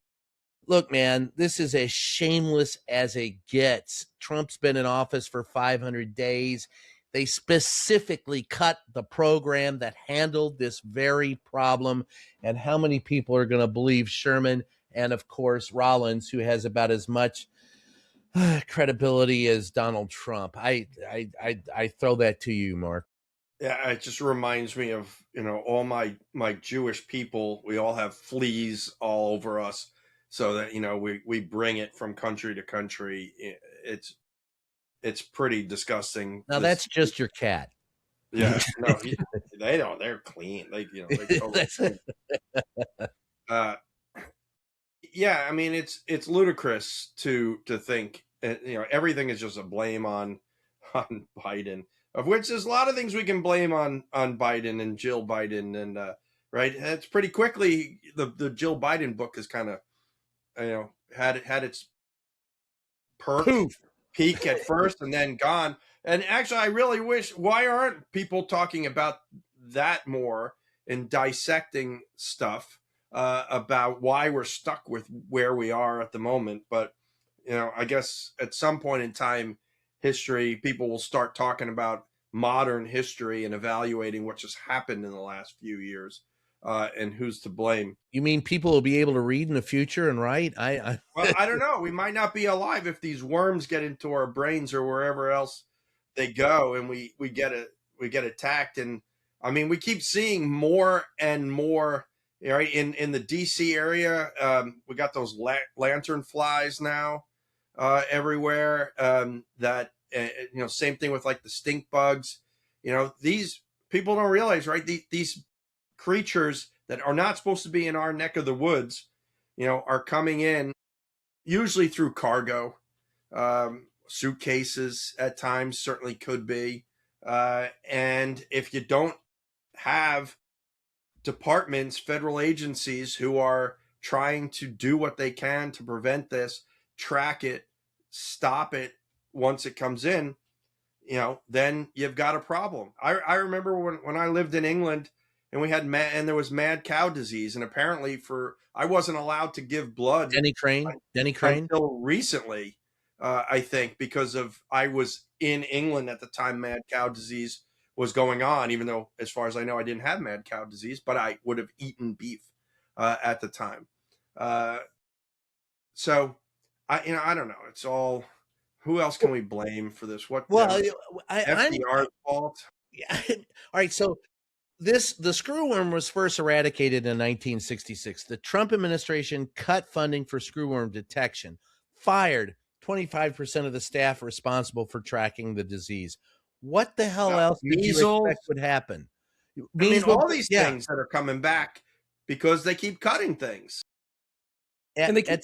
Look, man, this is as shameless as it gets. Trump's been in office for 500 days. They specifically cut the program that handled this very problem. And how many people are going to believe Sherman and, of course, Rollins, who has about as much credibility as Donald Trump? I throw that to you, Mark. Yeah, it just reminds me of, all my Jewish people. We all have fleas all over us, so that, we bring it from country to country. It's pretty disgusting. Now that's just your cat. Yeah, no, they don't. They're clean. They totally clean. Yeah, I mean, it's ludicrous to think, everything is just a blame on Biden, of which there's a lot of things we can blame on Biden and Jill Biden, and right. It's pretty quickly the Jill Biden book is kind of, had its peak at first and then gone. And actually, I really wish, why aren't people talking about that more and dissecting stuff about why we're stuck with where we are at the moment? But, I guess at some point in time, history, people will start talking about modern history and evaluating what just happened in the last few years. And who's to blame? You mean people will be able to read in the future and write? Well, I don't know. We might not be alive if these worms get into our brains or wherever else they go, and we get attacked. And I mean, we keep seeing more and more. Right, in the DC area, we got those lantern flies now everywhere. That same thing with like the stink bugs. These people don't realize, right? These creatures that are not supposed to be in our neck of the woods, are coming in usually through cargo, suitcases at times certainly could be. And if you don't have departments, federal agencies who are trying to do what they can to prevent this, track it, stop it once it comes in, then you've got a problem. I remember when I lived in England, and we had and there was mad cow disease, and apparently I wasn't allowed to give blood. Denny Crane until recently, I think, because I was in England at the time mad cow disease was going on, even though, as far as I know, I didn't have mad cow disease, but I would have eaten beef at the time. So I don't know. It's all, who else can we blame for this? What, Well, FDR's fault? yeah. All right. So the screwworm was first eradicated in 1966. The Trump administration cut funding for screwworm detection, fired 25% of the staff responsible for tracking the disease. What the hell else did you Measles. expect would happen? I mean, Measles, all these things that are coming back because they keep cutting things. And they keep,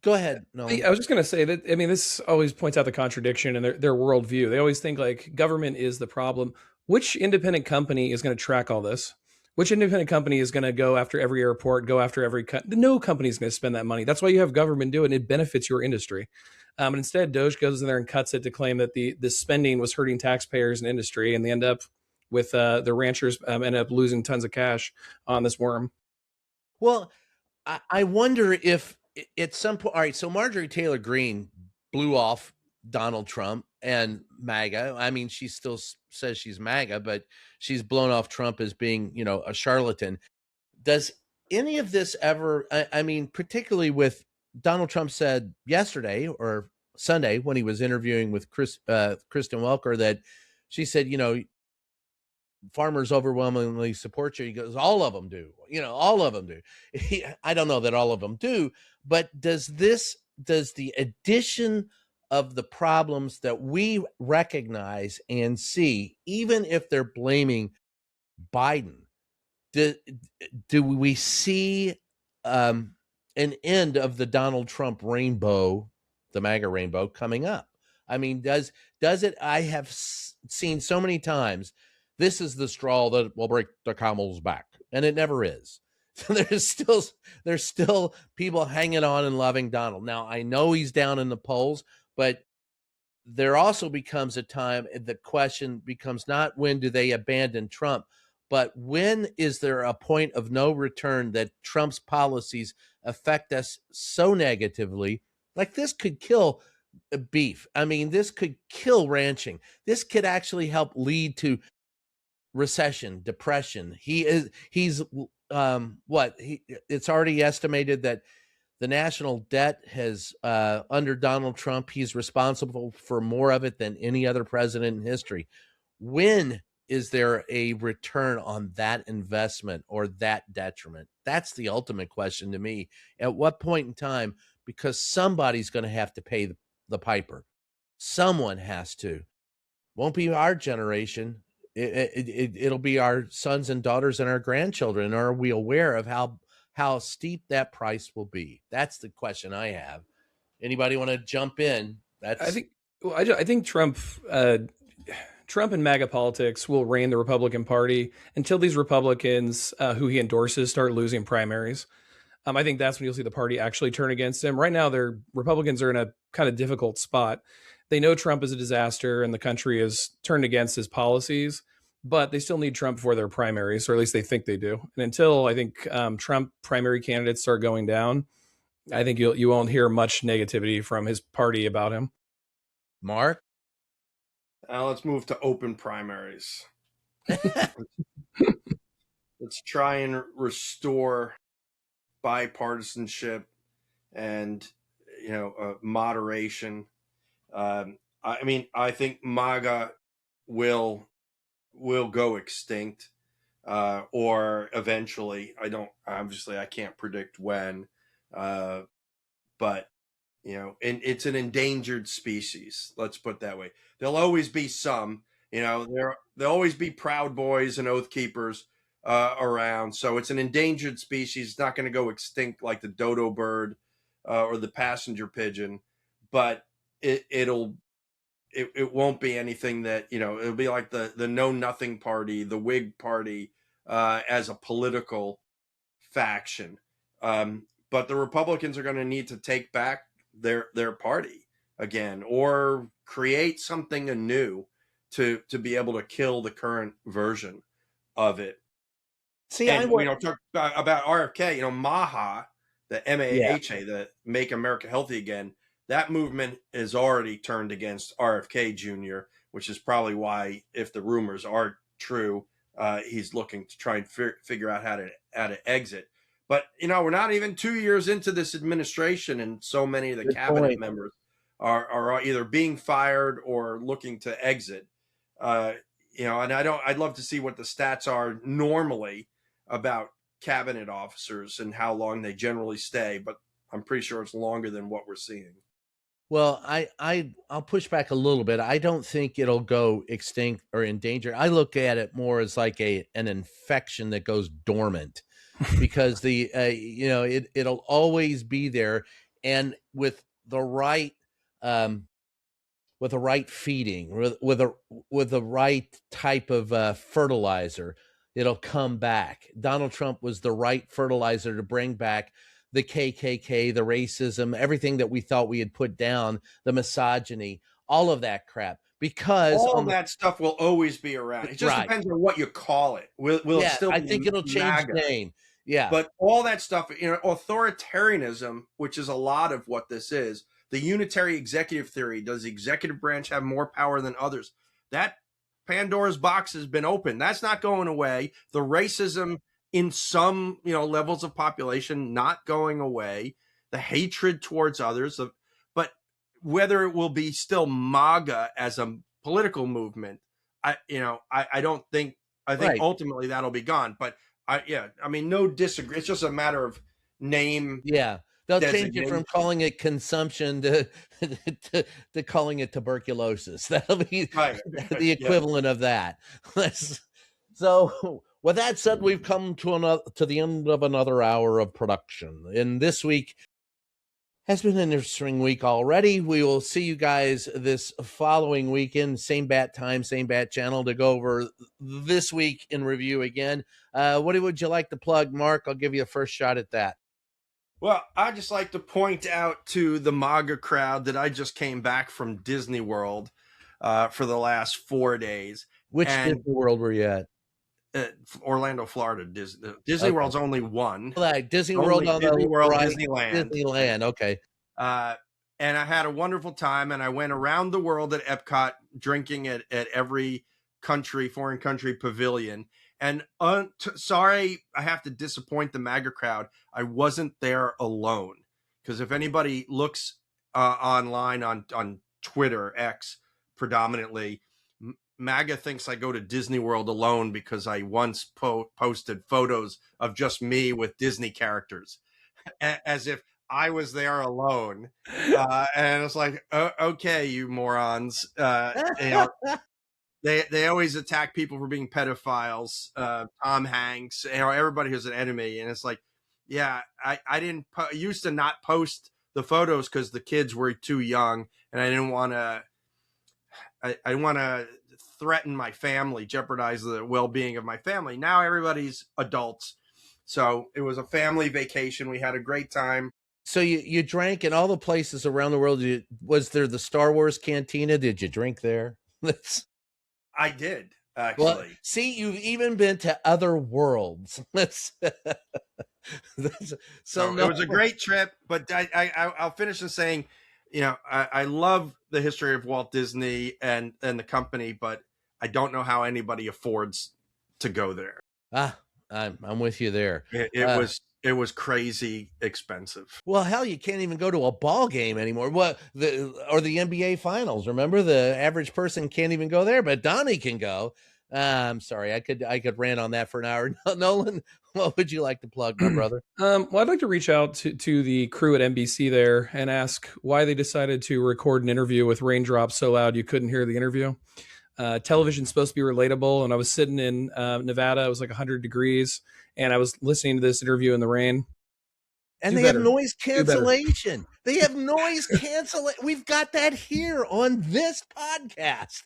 go ahead. No, I was just going to say that, I mean, this always points out the contradiction in their worldview. They always think like government is the problem. Which independent company is going to track all this? Which independent company is going to go after every airport, go after every no company is going to spend that money. That's why you have government do it, and it benefits your industry. And instead, DOGE goes in there and cuts it to claim that the spending was hurting taxpayers and industry, and they end up with the ranchers end up losing tons of cash on this worm. Well, I wonder if at some point, all right, so Marjorie Taylor Greene blew off Donald Trump and MAGA. I mean, she still says she's MAGA, but she's blown off Trump as being, a charlatan. Does any of this ever, I mean, particularly with Donald Trump said yesterday or Sunday when he was interviewing with Kristen Welker that she said, farmers overwhelmingly support you. He goes, all of them do. All of them do. I don't know that all of them do, but does the addition of the problems that we recognize and see, even if they're blaming Biden, do we see an end of the Donald Trump rainbow, the MAGA rainbow coming up? I mean, does it? I have seen so many times, this is the straw that will break the camel's back, and it never is. So there's still people hanging on and loving Donald. Now, I know he's down in the polls, but there also becomes a time, the question becomes not when do they abandon Trump, but when is there a point of no return that Trump's policies affect us so negatively? Like, this could kill beef. I mean, this could kill ranching. This could actually help lead to recession, depression. It's already estimated that the national debt has, under Donald Trump, he's responsible for more of it than any other president in history. When is there a return on that investment or that detriment? That's the ultimate question to me. At what point in time? Because somebody's going to have to pay the piper. Someone has to. Won't be our generation. It'll be our sons and daughters and our grandchildren. Are we aware of how steep that price will be? That's the question I have. Anybody want to jump in? I think Trump and MAGA politics will reign the Republican Party until these Republicans who he endorses start losing primaries. I think that's when you'll see the party actually turn against him. Right now, their Republicans are in a kind of difficult spot. They know Trump is a disaster and the country is turned against his policies, but they still need Trump for their primaries, or at least they think they do. And until I think Trump primary candidates start going down, I think you won't hear much negativity from his party about him. Mark? Let's move to open primaries. Let's try and restore bipartisanship and moderation. I think MAGA will go extinct, or eventually. I can't predict when, but it's an endangered species. Let's put it that way. There'll always be some, there'll always be Proud Boys and Oath Keepers around. So it's an endangered species. It's not going to go extinct like the dodo bird or the passenger pigeon, but it won't be anything that, it'll be like the Know Nothing Party, the Whig Party, as a political faction. But the Republicans are going to need to take back their party again, or create something anew to be able to kill the current version of it. See, talk about RFK, MAHA, the MAHA, the Make America Healthy Again. That movement is already turned against RFK Jr., which is probably why, if the rumors are true, he's looking to try and figure out how to exit. But, we're not even 2 years into this administration, and so many of the Good cabinet point. members are either being fired or looking to exit. And I'd love to see what the stats are normally about cabinet officers and how long they generally stay, but I'm pretty sure it's longer than what we're seeing. Well, I'll push back a little bit. I don't think it'll go extinct or in danger. I look at it more as like an infection that goes dormant, because it'll always be there, and with the right feeding, with the right type of fertilizer, it'll come back. Donald Trump was the right fertilizer to bring back the KKK, the racism, everything that we thought we had put down, the misogyny, all of that crap. Because all that stuff will always be around. It just depends on what you call it. Will it still? I think it'll change the name. Yeah, but all that stuff, authoritarianism, which is a lot of what this is. The unitary executive theory. Does the executive branch have more power than others? That Pandora's box has been opened. That's not going away. The racism in some, levels of population not going away. The hatred towards others. But whether it will be still MAGA as a political movement, I don't think. I think ultimately that'll be gone. But no disagree. It's just a matter of name. Yeah. They'll change it from calling it consumption to calling it tuberculosis. That'll be the equivalent of that. So with that said, we've come to the end of another hour of production. And this week has been an interesting week already. We will see you guys this following weekend, same bat time, same bat channel, to go over this week in review again. What would you like to plug, Mark? I'll give you a first shot at that. Well, I'd just like to point out to the MAGA crowd that I just came back from Disney World for the last 4 days. Which Disney World were you at? Orlando, Florida. Disney World's only one. Like Disney World on Disney World, Disneyland. Disneyland, okay. And I had a wonderful time, and I went around the world at Epcot, drinking at every foreign country pavilion. And sorry, I have to disappoint the MAGA crowd. I wasn't there alone, because if anybody looks online on Twitter, X predominantly, MAGA thinks I go to Disney World alone because I once posted photos of just me with Disney characters, as if I was there alone. And it's like, okay, you morons. They always attack people for being pedophiles. Tom Hanks, everybody who's an enemy. And it's like, yeah, I used to not post the photos because the kids were too young, and I didn't want to. I want to threaten my family, jeopardize the well-being of my family. Now everybody's adults, so it was a family vacation. We had a great time. So you drank in all the places around the world. Was there the Star Wars cantina? Did you drink there? I did, actually. Well, see, you've even been to other worlds. So it was a great trip, but I'll finish in saying, I love the history of Walt Disney and the company, but I don't know how anybody affords to go there. I'm with you there. It was crazy expensive. Well, hell, you can't even go to a ball game anymore. Or the NBA finals. Remember, the average person can't even go there, but Donnie can go. I'm sorry, I could rant on that for an hour. Nolan, what would you like to plug, my brother? Well, I'd like to reach out to the crew at NBC there and ask why they decided to record an interview with raindrops so loud you couldn't hear the interview. Television's supposed to be relatable, and I was sitting in Nevada. It was like 100 degrees, and I was listening to this interview in the rain. And they have noise cancellation. They have noise cancellation. We've got that here on this podcast.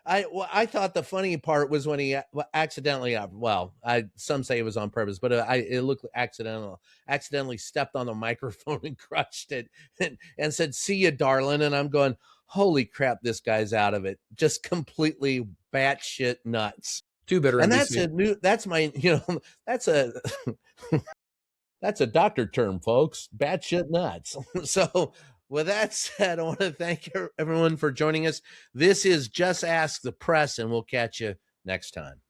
I thought the funny part was when he accidentally, some say it was on purpose, but it looked accidentally stepped on the microphone and crushed it and said, "See ya, darling." And I'm going, holy crap, this guy's out of it. Just completely batshit nuts. Too bitter. And that's a doctor term, folks. Batshit nuts. So with that said, I want to thank everyone for joining us. This is Just Ask the Press, and we'll catch you next time.